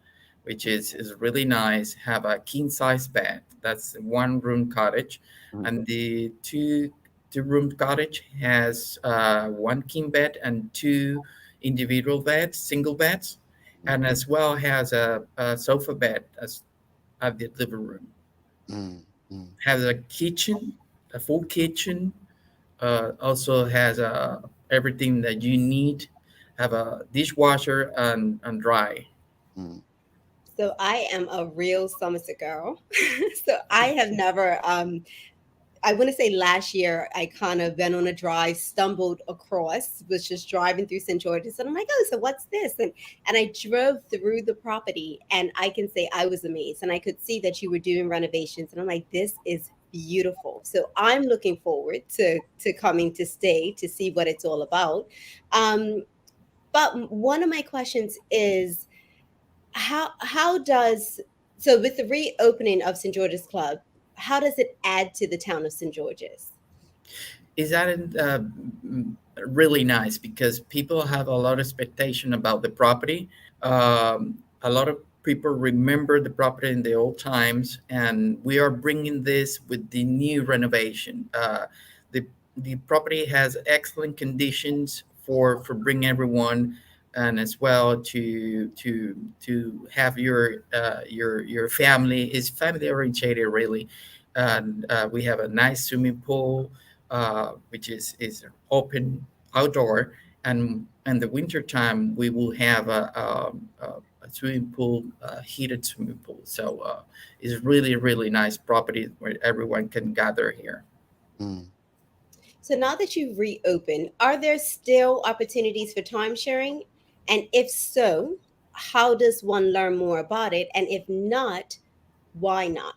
[SPEAKER 9] which is really nice. Have a king size bed. That's one room cottage, and the two room cottage has one king bed and two individual beds, single beds, and as well has a sofa bed as at the living room. Has a kitchen, a full kitchen. Also has everything that you need. Have a dishwasher and dry.
[SPEAKER 3] So I am a real Somerset girl. So I have never I want to say last year, I kind of went on a drive, stumbled across, was just driving through St. George's, and I'm like, oh, so what's this? And I drove through the property, and I can say I was amazed, and I could see that you were doing renovations, and I'm like, this is beautiful. So I'm looking forward to coming to stay to see what it's all about. But one of my questions is how does so with the reopening of St. George's Club, how does it add to the town of St. George's?
[SPEAKER 9] Is that really nice because people have a lot of expectation about the property. A lot of people remember the property in the old times, and we are bringing this with the new renovation. The the property has excellent conditions for bringing everyone, and as well to have your family is family orientated really, and we have a nice swimming pool, which is open outdoor, and the winter time we will have a swimming pool, heated swimming pool. So it's really nice property where everyone can gather here.
[SPEAKER 2] Mm.
[SPEAKER 3] So now that you've reopened, are there still opportunities for time sharing? And if so, how does one learn more about it? And if not, why not?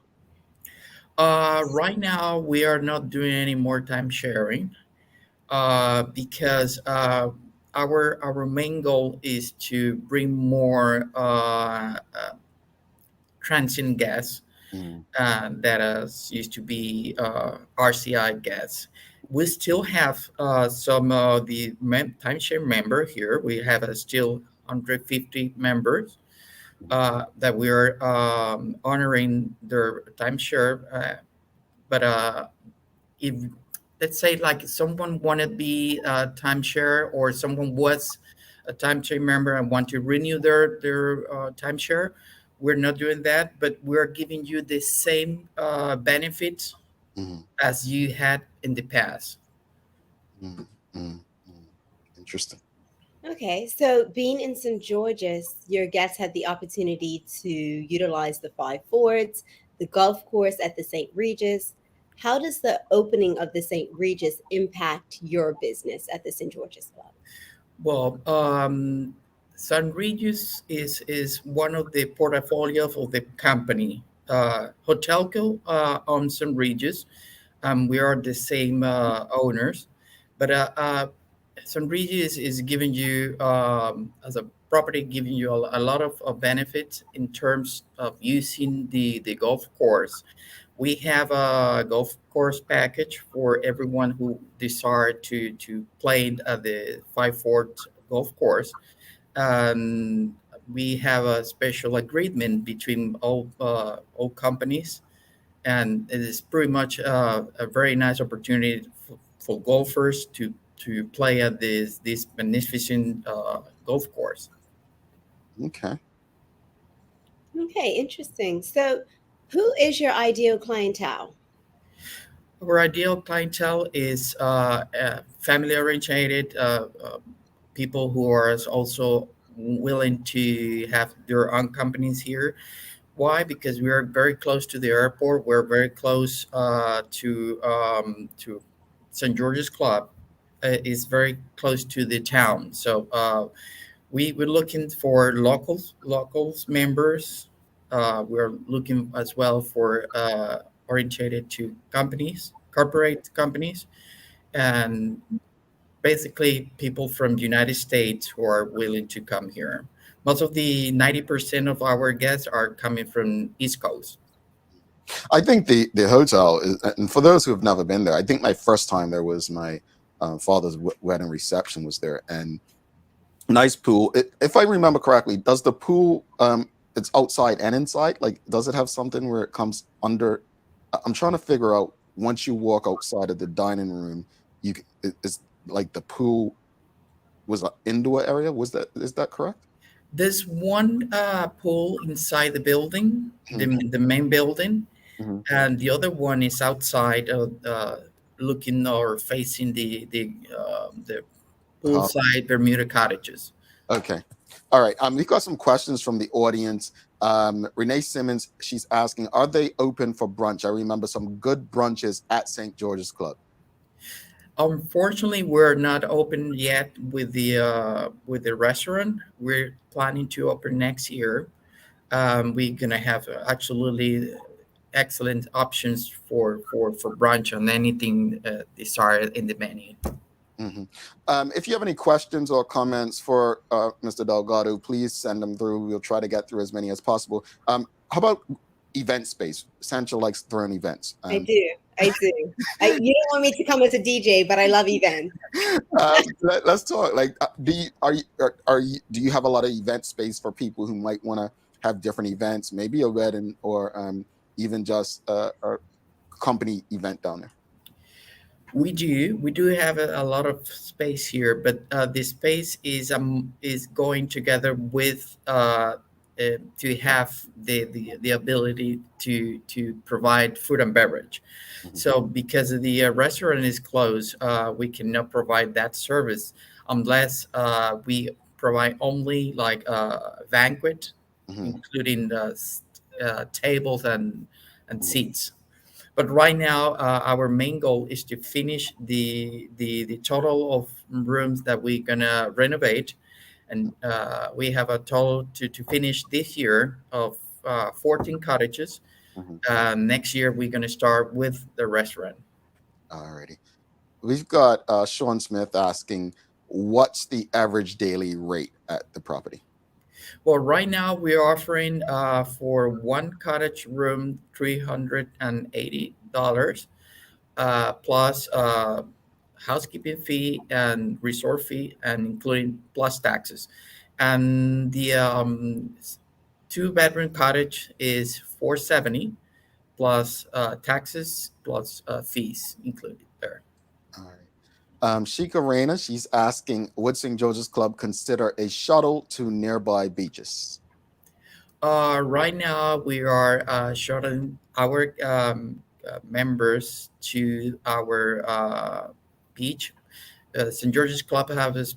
[SPEAKER 9] Right now we are not doing any more time sharing because our main goal is to bring more transient guests
[SPEAKER 2] Mm.
[SPEAKER 9] that used to be RCI guests. We still have some of the timeshare member here. We have still 150 members that we are honoring their timeshare. But if let's say like someone want to be a timeshare or someone was a timeshare member and want to renew their timeshare, we're not doing that, but we're giving you the same benefits
[SPEAKER 2] Mm.
[SPEAKER 9] as you had in the past.
[SPEAKER 2] Mm. Mm. Mm. Interesting.
[SPEAKER 3] Okay, so being in St. George's, your guests had the opportunity to utilize the five forts, the golf course at the St. Regis. How does the opening of the St. Regis impact your business at the St. George's Club?
[SPEAKER 9] Well, San Regis is one of the portfolios of the company. Hotelco owns San Regis. We are the same owners, but San Regis is giving you as a property, giving you a lot of benefits in terms of using the golf course. We have a golf course package for everyone who desire to play at the Five Fort golf course. We have a special agreement between all companies, and it is pretty much a very nice opportunity for golfers to play at this magnificent golf course.
[SPEAKER 2] Okay.
[SPEAKER 3] Okay, interesting. So, who is your ideal clientele?
[SPEAKER 9] Our ideal clientele is family oriented people who are also willing to have their own companies here. Why? Because we are very close to the airport. We're very close to St. George's Club. Is very close to the town. So we're looking for locals members. We're looking as well for orientated to companies, corporate companies, and basically people from the United States who are willing to come here. Most of the 90% of our guests are coming from East Coast.
[SPEAKER 2] I think the hotel is, and for those who have never been there, I think my first time there was my father's wedding reception was there, and nice pool. If I remember correctly, does the pool it's outside and inside? Like, does it have something where it comes under? I'm trying to figure out once you walk outside of the dining room, it's like the pool was an indoor area. Is that correct?
[SPEAKER 9] There's one pool inside the building, the main building,
[SPEAKER 2] Mm-hmm.
[SPEAKER 9] and the other one is outside, looking or facing the
[SPEAKER 2] Oh,
[SPEAKER 9] poolside Bermuda cottages.
[SPEAKER 2] okay. All right. We've got some questions from the audience. Renee Simmons, she's asking, are they open for brunch? I remember some good brunches at St. George's Club.
[SPEAKER 9] Unfortunately, we're not open yet with the restaurant. We're planning to open next year. We're gonna have absolutely excellent options for brunch on anything desired in the menu.
[SPEAKER 2] If you have any questions or comments for Mr. Delgado, please send them through. We'll try to get through as many as possible. How about event space? Sancho likes throwing events.
[SPEAKER 3] I do. You don't want me to come as a DJ, but I love events.
[SPEAKER 2] Let's talk. Like, do you have a lot of event space for people who might want to have different events, maybe a wedding or even just a company event down there?
[SPEAKER 9] We do have a lot of space here, but the space is going together with to have the ability to provide food and beverage. So because the restaurant is closed, we cannot provide that service unless we provide only like a banquet, including the tables and seats. But right now, our main goal is to finish the total of rooms that we're gonna renovate, and we have a total to finish this year of 14 cottages. Next year, we're gonna start with the restaurant.
[SPEAKER 2] Alrighty. We've got Sean Smith asking, what's the average daily rate at the property?
[SPEAKER 9] Well, right now we're offering for one cottage room $380 plus housekeeping fee and resort fee, and including plus taxes. And the 2-bedroom cottage is $470 plus taxes plus fees included there.
[SPEAKER 2] All right. Sheikha Reyna, she's asking, would St. George's Club consider a shuttle to nearby beaches?
[SPEAKER 9] Right now, we are shuttling our members to our beach. St. George's Club has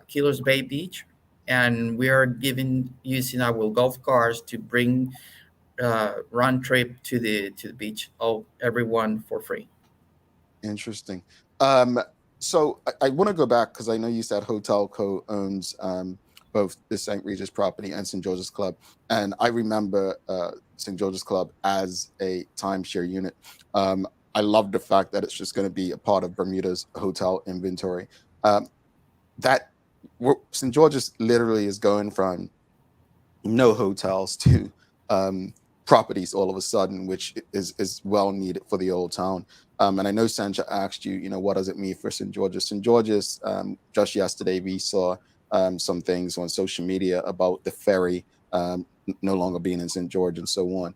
[SPEAKER 9] Killers Bay Beach, and we are using our golf cars to bring run trip to the beach, everyone for free.
[SPEAKER 2] Interesting. So I want to go back because I know you said Hotel Co owns both the St. Regis property and St. George's Club. And I remember St. George's Club as a timeshare unit. I love the fact that it's just going to be a part of Bermuda's hotel inventory. St. George's literally is going from no hotels to properties all of a sudden, which is well needed for the old town. And I know Sancha asked you, what does it mean for St. George's? St. George's, just yesterday we saw some things on social media about the ferry no longer being in St. George and so on.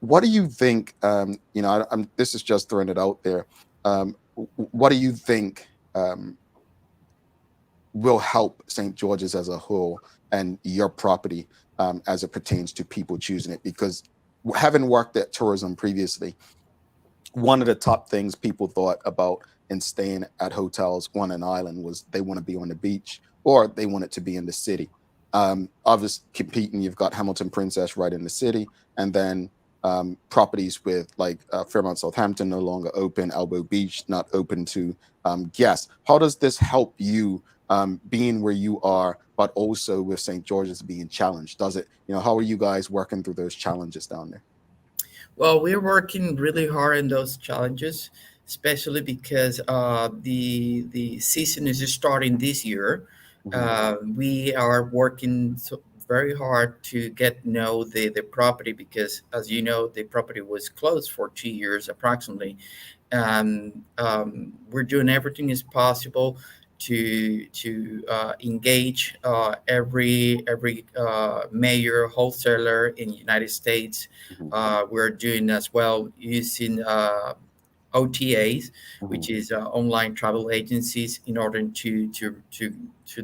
[SPEAKER 2] What do you think? This is just throwing it out there. What do you think will help St. George's as a whole and your property as it pertains to people choosing it? Because having worked at tourism previously, one of the top things people thought about in staying at hotels on an island was they want to be on the beach or they want it to be in the city. Obviously, competing, you've got Hamilton Princess right in the city, and then properties with like Fairmont Southampton no longer open, Elbow Beach not open to guests. How does this help you being where you are, but also with St. George's being challenged? Does it, how are you guys working through those challenges down there?
[SPEAKER 9] Well, we're working really hard on those challenges, especially because the season is just starting this year. We are working very hard to get to know the property because, as you know, the property was closed for 2 years approximately. And we're doing everything is possible to engage every major wholesaler in the United States. We're doing as well using OTAs, which is online travel agencies, in order to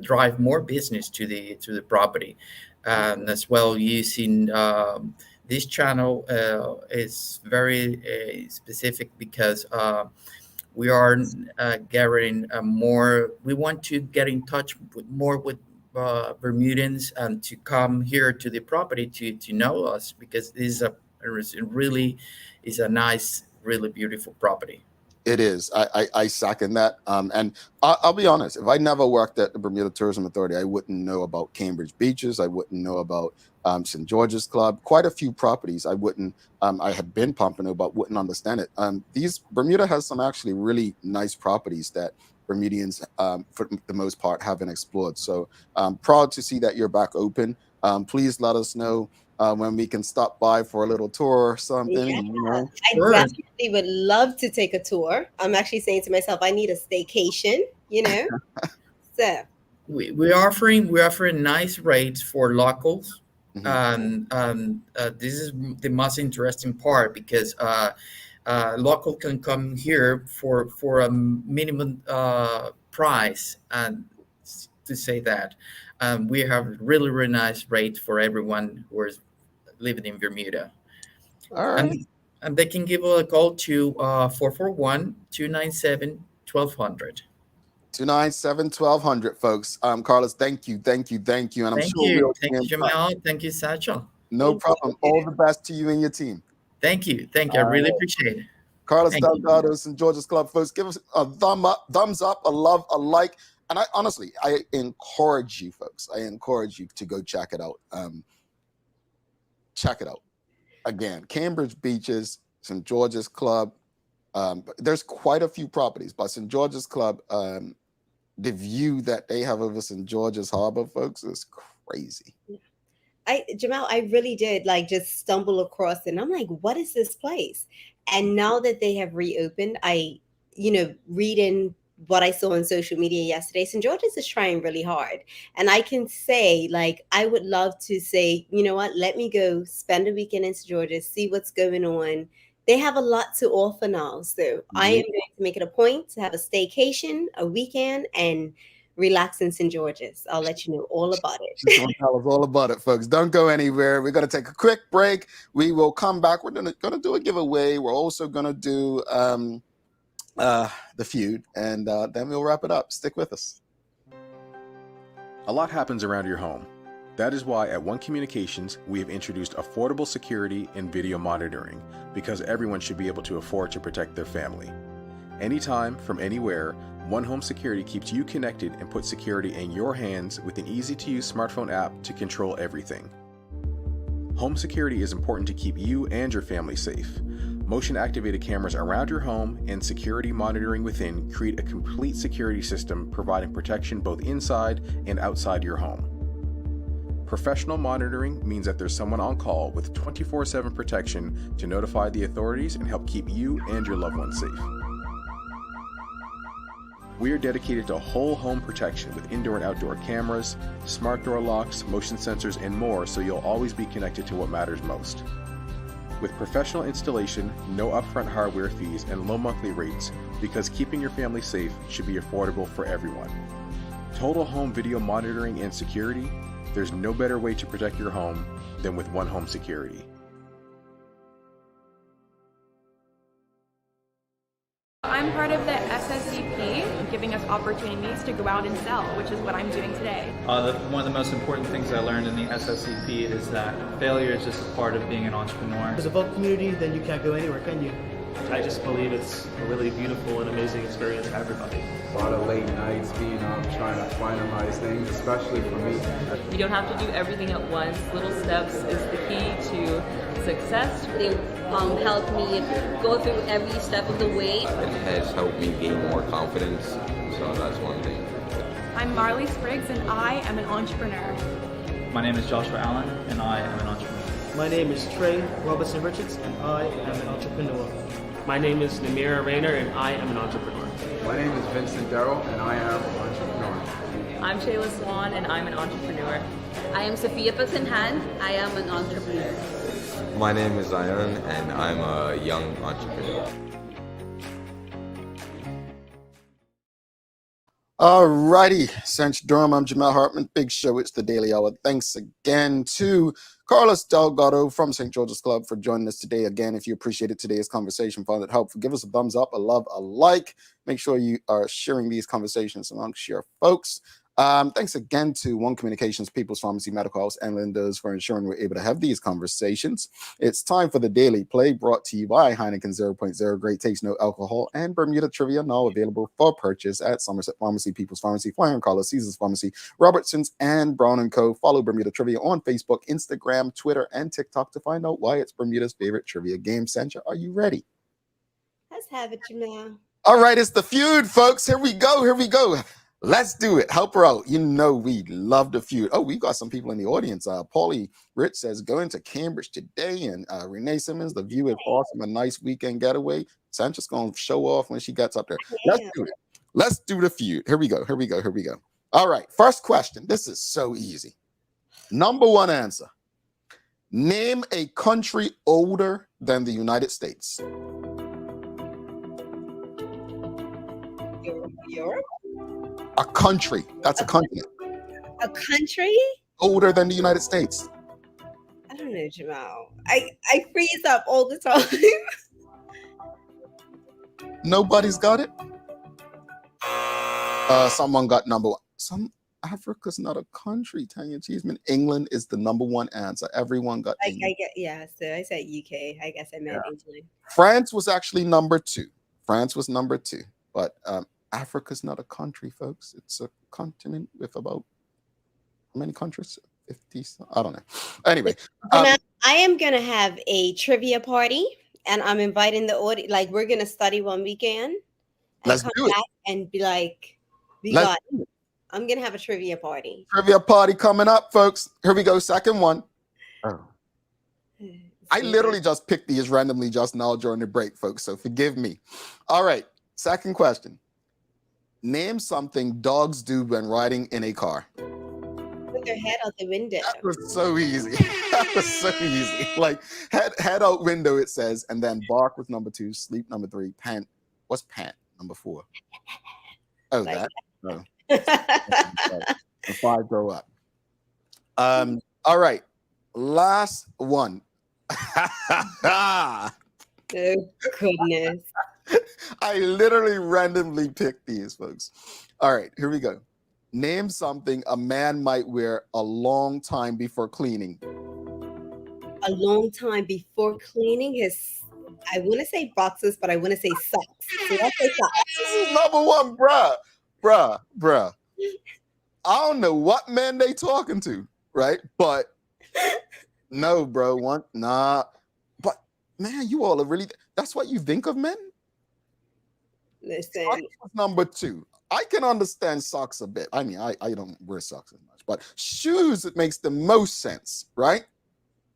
[SPEAKER 9] drive more business to the property, and as well using this channel is very specific because we are gathering more. We want to get in touch with Bermudians to come here to the property to know us, because it really is a nice, really beautiful property.
[SPEAKER 2] It is. I second that. And I'll be honest, if I never worked at the Bermuda Tourism Authority, I wouldn't know about Cambridge Beaches. I wouldn't know about St. George's Club. Quite a few properties I wouldn't. I had been pumping but wouldn't understand it. Bermuda has some actually really nice properties that Bermudians, for the most part, haven't explored. So proud to see that you're back open. Please let us know when we can stop by for a little tour or something.
[SPEAKER 3] Yeah,
[SPEAKER 2] You know?
[SPEAKER 3] I definitely would love to take a tour. I'm actually saying to myself, I need a staycation, you know. So
[SPEAKER 9] we're offering nice rates for locals. This is the most interesting part, because local can come here for a minimum price, and to say that we have really, really nice rates for everyone who is living in Bermuda.
[SPEAKER 2] All right.
[SPEAKER 9] And they can give a call to 441-297-1200.
[SPEAKER 2] 297-1200, folks. Carlos, thank you. And I'm
[SPEAKER 9] Thank
[SPEAKER 2] sure
[SPEAKER 9] you. Thank you, Jamal. Thank you, Satchel.
[SPEAKER 2] No problem. All the best to you and your team.
[SPEAKER 9] Thank you. I really appreciate it.
[SPEAKER 2] Carlos
[SPEAKER 9] Thank
[SPEAKER 2] Delgado, St. George's Club, folks. Give us a thumbs up, a love, a like. And I encourage you, folks. I encourage you to go check it out. Check it out. Again, Cambridge Beaches, St. George's Club. There's quite a few properties, but St. George's Club, the view that they have over St. George's Harbor, folks, is crazy.
[SPEAKER 3] Jamal, I really did just stumble across it, and I'm like, what is this place? And now that they have reopened, reading what I saw on social media yesterday, St. George's is trying really hard. And I can say, I would love to say, you know what, let me go spend a weekend in St. George's, see what's going on. They have a lot to offer now. So I am going to make it a point to have a staycation, a weekend, and relax in St. George's. I'll let you know all about it.
[SPEAKER 2] Tell us all about it, folks. Don't go anywhere. We're going to take a quick break. We will come back. We're going to do a giveaway. We're also going to do the feud, and then we'll wrap it up. Stick with us.
[SPEAKER 10] A lot happens around your home. That is why at One Communications, we have introduced affordable security and video monitoring, because everyone should be able to afford to protect their family. Anytime, from anywhere, One Home Security keeps you connected and puts security in your hands with an easy-to-use smartphone app to control everything. Home security is important to keep you and your family safe. Motion-activated cameras around your home and security monitoring within create a complete security system providing protection both inside and outside your home. Professional monitoring means that there's someone on call with 24/7 protection to notify the authorities and help keep you and your loved ones safe. We are dedicated to whole home protection with indoor and outdoor cameras, smart door locks, motion sensors, and more, so you'll always be connected to what matters most. With professional installation, no upfront hardware fees, and low monthly rates, because keeping your family safe should be affordable for everyone. Total home video monitoring and security, there's no better way to protect your home than with One Home Security.
[SPEAKER 11] I'm part of the SSCP, giving us opportunities to go out and sell, which is what I'm doing today.
[SPEAKER 12] One of the most important things I learned in the SSCP is that failure is just a part of being an entrepreneur.
[SPEAKER 13] As a vocal community, then you can't go anywhere, can you?
[SPEAKER 14] I just believe it's a really beautiful and amazing experience for everybody.
[SPEAKER 15] A lot of late nights being up trying to finalize things, especially for me.
[SPEAKER 16] You don't have to do everything at once. Little steps is the key to success.
[SPEAKER 17] They helped me go through every step of the way.
[SPEAKER 18] It has helped me gain more confidence, so that's one thing.
[SPEAKER 11] I'm Marley Spriggs and I am an entrepreneur.
[SPEAKER 12] My name is Joshua Allen and I am an entrepreneur.
[SPEAKER 13] My name is Trey Robertson Richards and I am an entrepreneur.
[SPEAKER 14] My name is Namira Rayner and I am an entrepreneur.
[SPEAKER 15] My name is Vincent Darrell and I am an entrepreneur.
[SPEAKER 16] I'm Shayla Swan and I'm an entrepreneur.
[SPEAKER 17] I am Sophia Paxenhan. I am an entrepreneur.
[SPEAKER 18] My name is Zion and I'm a young entrepreneur.
[SPEAKER 2] Alrighty, Central Durham, I'm Jamal Hartman. Big show, it's the Daily Hour. Thanks again to Carlos Delgado from St. George's Club for joining us today. Again, if you appreciated today's conversation, found it helpful, give us a thumbs up, a love, a like. Make sure you are sharing these conversations amongst your folks. Thanks again to One Communications, People's Pharmacy, Medical House, and Linda's for ensuring we're able to have these conversations. It's time for the Daily Play, brought to you by Heineken 0.0, great taste, no alcohol, and Bermuda Trivia, now available for purchase at Somerset Pharmacy, People's Pharmacy, Flying Collar, Caesars Pharmacy, Robertson's, and Brown & Co. Follow Bermuda Trivia on Facebook, Instagram, Twitter, and TikTok to find out why it's Bermuda's favorite trivia game. Sandra, are you ready?
[SPEAKER 3] Let's have it, Jamal.
[SPEAKER 2] All right, it's the feud, folks. Here we go. Here we go. Let's do it. Help her out. You know we love the feud. Oh, we got some people in the audience. Paulie Rich says, going to Cambridge today. And Renee Simmons, the view is awesome. A nice weekend getaway. Sandra's going to show off when she gets up there. Let's do it. Let's do the feud. Here we go. Here we go. Here we go. All right. First question. This is so easy. Number one answer. Name a country older than the United States.
[SPEAKER 3] Europe?
[SPEAKER 2] A country. That's a continent.
[SPEAKER 3] A country?
[SPEAKER 2] Older than the United States.
[SPEAKER 3] I don't know, Jamal. I freeze up all the time.
[SPEAKER 2] Nobody's got it? Someone got number one. Africa's not a country, Tanya Cheeseman. England is the number one answer. Everyone got England.
[SPEAKER 3] So I said UK. I guess I meant England.
[SPEAKER 2] France was actually number two. France was number two. But Africa's not a country, folks. It's a continent with about how many countries? 50. I don't know. Anyway,
[SPEAKER 3] I am gonna have a trivia party, and I'm inviting the audience. Like, we're gonna study one weekend. And
[SPEAKER 2] let's
[SPEAKER 3] come
[SPEAKER 2] do it.
[SPEAKER 3] back and be like, I'm gonna have a trivia party.
[SPEAKER 2] Trivia party coming up, folks. Here we go. Second one. Oh. I literally just picked these randomly just now during the break, folks. So forgive me. All right. Second question. Name something dogs do when riding in a car.
[SPEAKER 3] Put their head out the window.
[SPEAKER 2] That was so easy. That was so easy. Like head out window, it says, and then bark was number two, sleep number three, pant. What's pant? Number four. Oh, like that? No. The five grow up. All right. Last one.
[SPEAKER 3] Oh, goodness.
[SPEAKER 2] I literally randomly picked these, folks. All right, here we go. Name something a man might wear a long time before cleaning.
[SPEAKER 3] A long time before cleaning his, I want to say boxes, but I want to say socks. So let's say socks.
[SPEAKER 2] This is number one, bruh. I don't know what man they talking to, right? But no, bro, nah. But man, you all are really, that's what you think of men?
[SPEAKER 3] Listen.
[SPEAKER 2] Number two. I can understand socks a bit. I mean, I don't wear socks as much, but shoes, it makes the most sense, right?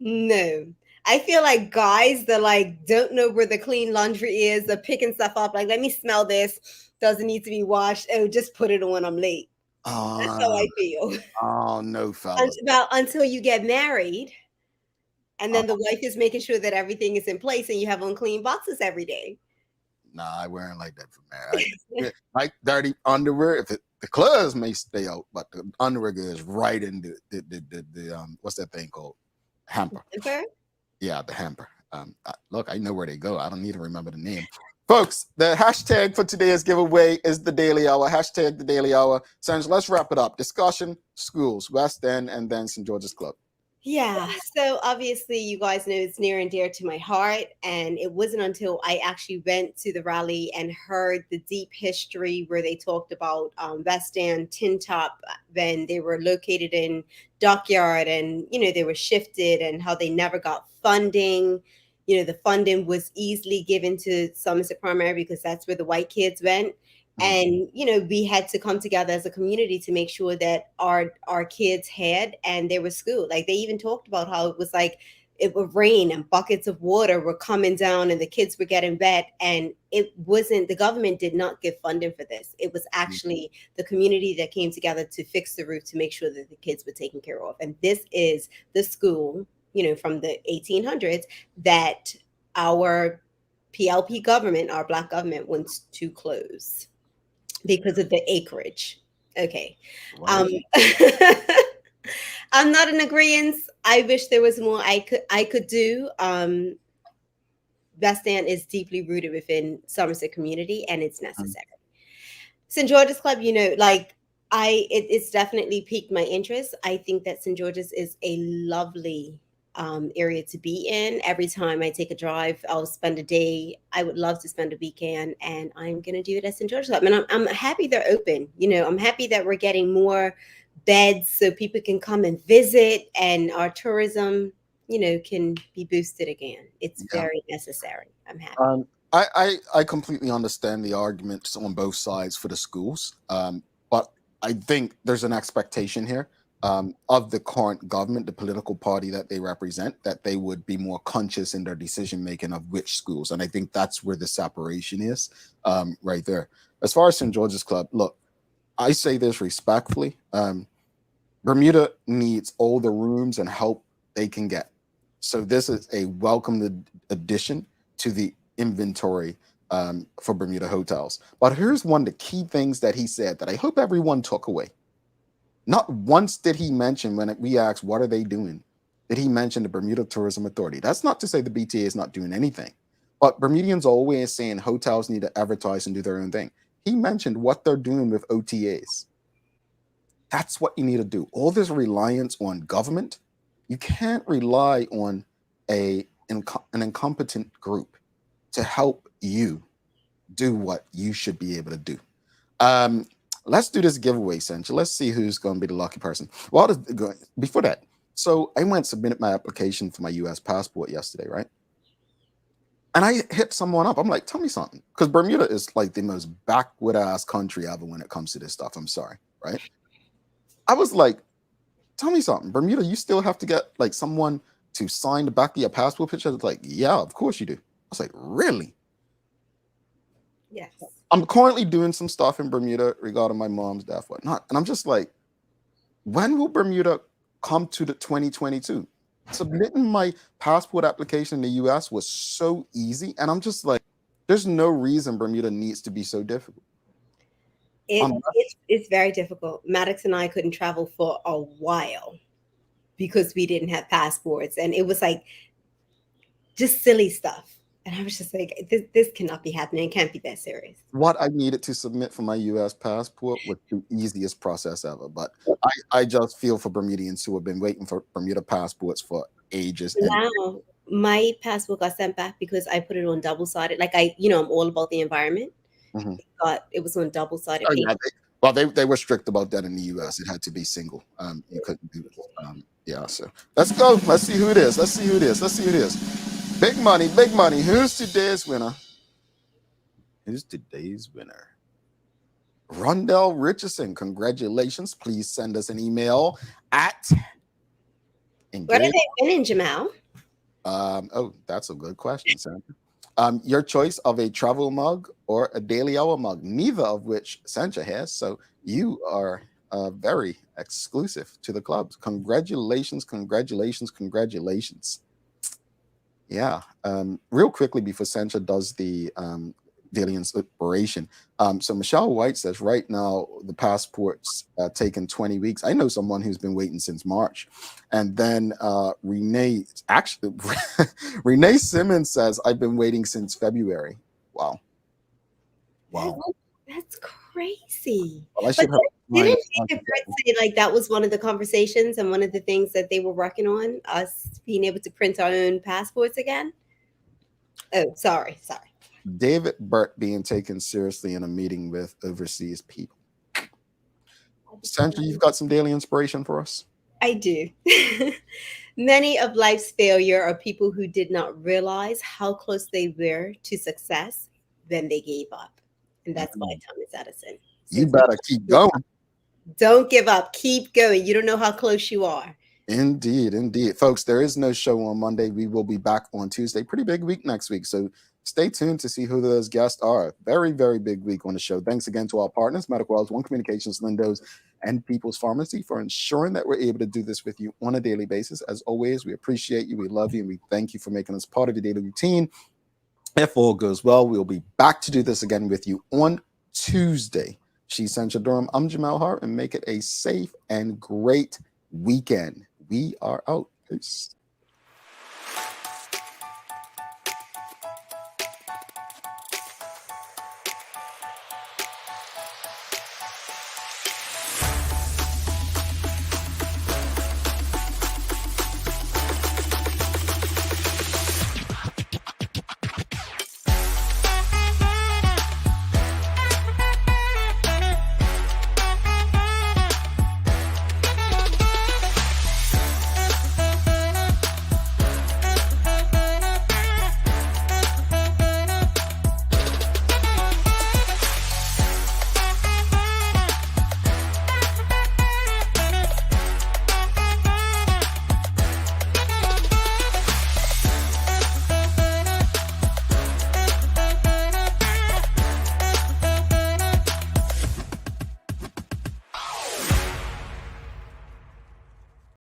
[SPEAKER 3] No. I feel like guys that like don't know where the clean laundry is, they're picking stuff up, like, let me smell this, doesn't need to be washed. Oh, just put it on, I'm late. That's how I feel.
[SPEAKER 2] Oh, no, fellas.
[SPEAKER 3] Until you get married, and then the wife is making sure that everything is in place and you have on clean boxes every day.
[SPEAKER 2] Nah, I wearing like that for marriage. Like dirty underwear. If the clothes may stay out, but the underwear goes right in the what's that thing called? Hamper.
[SPEAKER 3] Hamper?
[SPEAKER 2] Yeah, the hamper. Look, I know where they go. I don't need to remember the name. Folks, the hashtag for today's giveaway is the Daily Hour. Hashtag the Daily Hour. Sanj, let's wrap it up. Discussion, schools, West End, and then St. George's Club.
[SPEAKER 3] Yeah, so obviously you guys know it's near and dear to my heart, and it wasn't until I actually went to the rally and heard the deep history where they talked about West End, Tin Top, when they were located in Dockyard, and they were shifted, and how they never got funding. The funding was easily given to Somerset Primary because that's where the white kids went. And, we had to come together as a community to make sure that our kids had, and there was school. Like, they even talked about how it was like it would rain and buckets of water were coming down and the kids were getting wet. And it wasn't, the government did not give funding for this. It was actually the community that came together to fix the roof to make sure that the kids were taken care of. And this is the school, from the 1800s that our PLP government, our Black government, wants to close. Because of the acreage. Okay. Wow. I'm not in agreement. I wish there was more I could do. West End is deeply rooted within Somerset community, and it's necessary. St. George's Club, It's definitely piqued my interest. I think that St. George's is a lovely area to be in. Every time I take a drive, I'll spend a day. I would love to spend a weekend, and I'm going to do it at St. George's. I mean, I'm happy they're open. I'm happy that we're getting more beds so people can come and visit, and our tourism, can be boosted again. It's very necessary. I'm happy.
[SPEAKER 2] I completely understand the arguments on both sides for the schools, but I think there's an expectation here of the current government, the political party that they represent, that they would be more conscious in their decision making of which schools, and I think that's where the separation is, right there. As far as St. George's Club, look, I say this respectfully. Bermuda needs all the rooms and help they can get. So this is a welcome addition to the inventory for Bermuda hotels. But here's one of the key things that he said that I hope everyone took away. Not once did he mention, when we asked what are they doing, did he mention the Bermuda Tourism Authority. That's not to say the BTA is not doing anything, but Bermudians are always saying hotels need to advertise and do their own thing. He mentioned what they're doing with OTAs. That's what you need to do. All this reliance on government, you can't rely on an incompetent group to help you do what you should be able to do. Let's do this giveaway, Sencha. Let's see who's going to be the lucky person. Well, before that, so I went and submitted my application for my U.S. passport yesterday, right? And I hit someone up. I'm like, tell me something. Because Bermuda is like the most backward ass country ever when it comes to this stuff. I'm sorry, right? I was like, tell me something. Bermuda, you still have to get like someone to sign the back of your passport picture? It's like, yeah, of course you do. I was like, really?
[SPEAKER 3] Yes.
[SPEAKER 2] I'm currently doing some stuff in Bermuda regarding my mom's death, whatnot. And I'm just like, when will Bermuda come to the 2022? Submitting my passport application in the US was so easy. And I'm just like, there's no reason Bermuda needs to be so difficult.
[SPEAKER 3] It's very difficult. Maddox and I couldn't travel for a while because we didn't have passports. And it was like just silly stuff. And I was just like, this cannot be happening. It can't be that serious.
[SPEAKER 2] What I needed to submit for my U.S. passport was the easiest process ever. But I just feel for Bermudians who have been waiting for Bermuda passports for ages.
[SPEAKER 3] Now, my passport got sent back because I put it on double-sided. Like I'm all about the environment.
[SPEAKER 2] Mm-hmm.
[SPEAKER 3] It was on double-sided
[SPEAKER 2] Oh,
[SPEAKER 3] paper.
[SPEAKER 2] They were strict about that in the U.S. It had to be single. You couldn't do it. Yeah, so let's go. Let's see who it is. Let's see who it is. Big money, big money. Who's today's winner? Rondell Richardson. Congratulations. Please send us an email at
[SPEAKER 3] What are they winning, Jamal?
[SPEAKER 2] Oh, that's a good question, Sandra. Your choice of a travel mug or a daily hour mug, neither of which Sandra has. So you are very exclusive to the clubs. Congratulations. Yeah. Real quickly before Sancha does the daily inspiration. So Michelle White says right now the passport's taken 20 weeks. I know someone who's been waiting since March. And then Renee Simmons says I've been waiting since February. Wow.
[SPEAKER 3] That's crazy.
[SPEAKER 2] Well,
[SPEAKER 3] didn't Jacob say like that was one of the conversations and one of the things that they were working on, us being able to print our own passports again? Oh, sorry.
[SPEAKER 2] David Burt being taken seriously in a meeting with overseas people. Sandra, you've got some daily inspiration for us?
[SPEAKER 3] I do. Many of life's failure are people who did not realize how close they were to success when they gave up. And that's by Thomas Edison.
[SPEAKER 2] You better keep going.
[SPEAKER 3] Don't give up. Keep going. You don't know how close you are.
[SPEAKER 2] Indeed. Folks, there is no show on Monday. We will be back on Tuesday. Pretty big week next week. So stay tuned to see who those guests are. Very, very big week on the show. Thanks again to our partners, Medical Wells, One Communications, Lindo's, and People's Pharmacy for ensuring that we're able to do this with you on a daily basis. As always, we appreciate you. We love you. And we thank you for making us part of your daily routine. If all goes well, we'll be back to do this again with you on Tuesday. She's Sancha Durham. I'm Jamal Hart, and make it a safe and great weekend. We are out. Peace.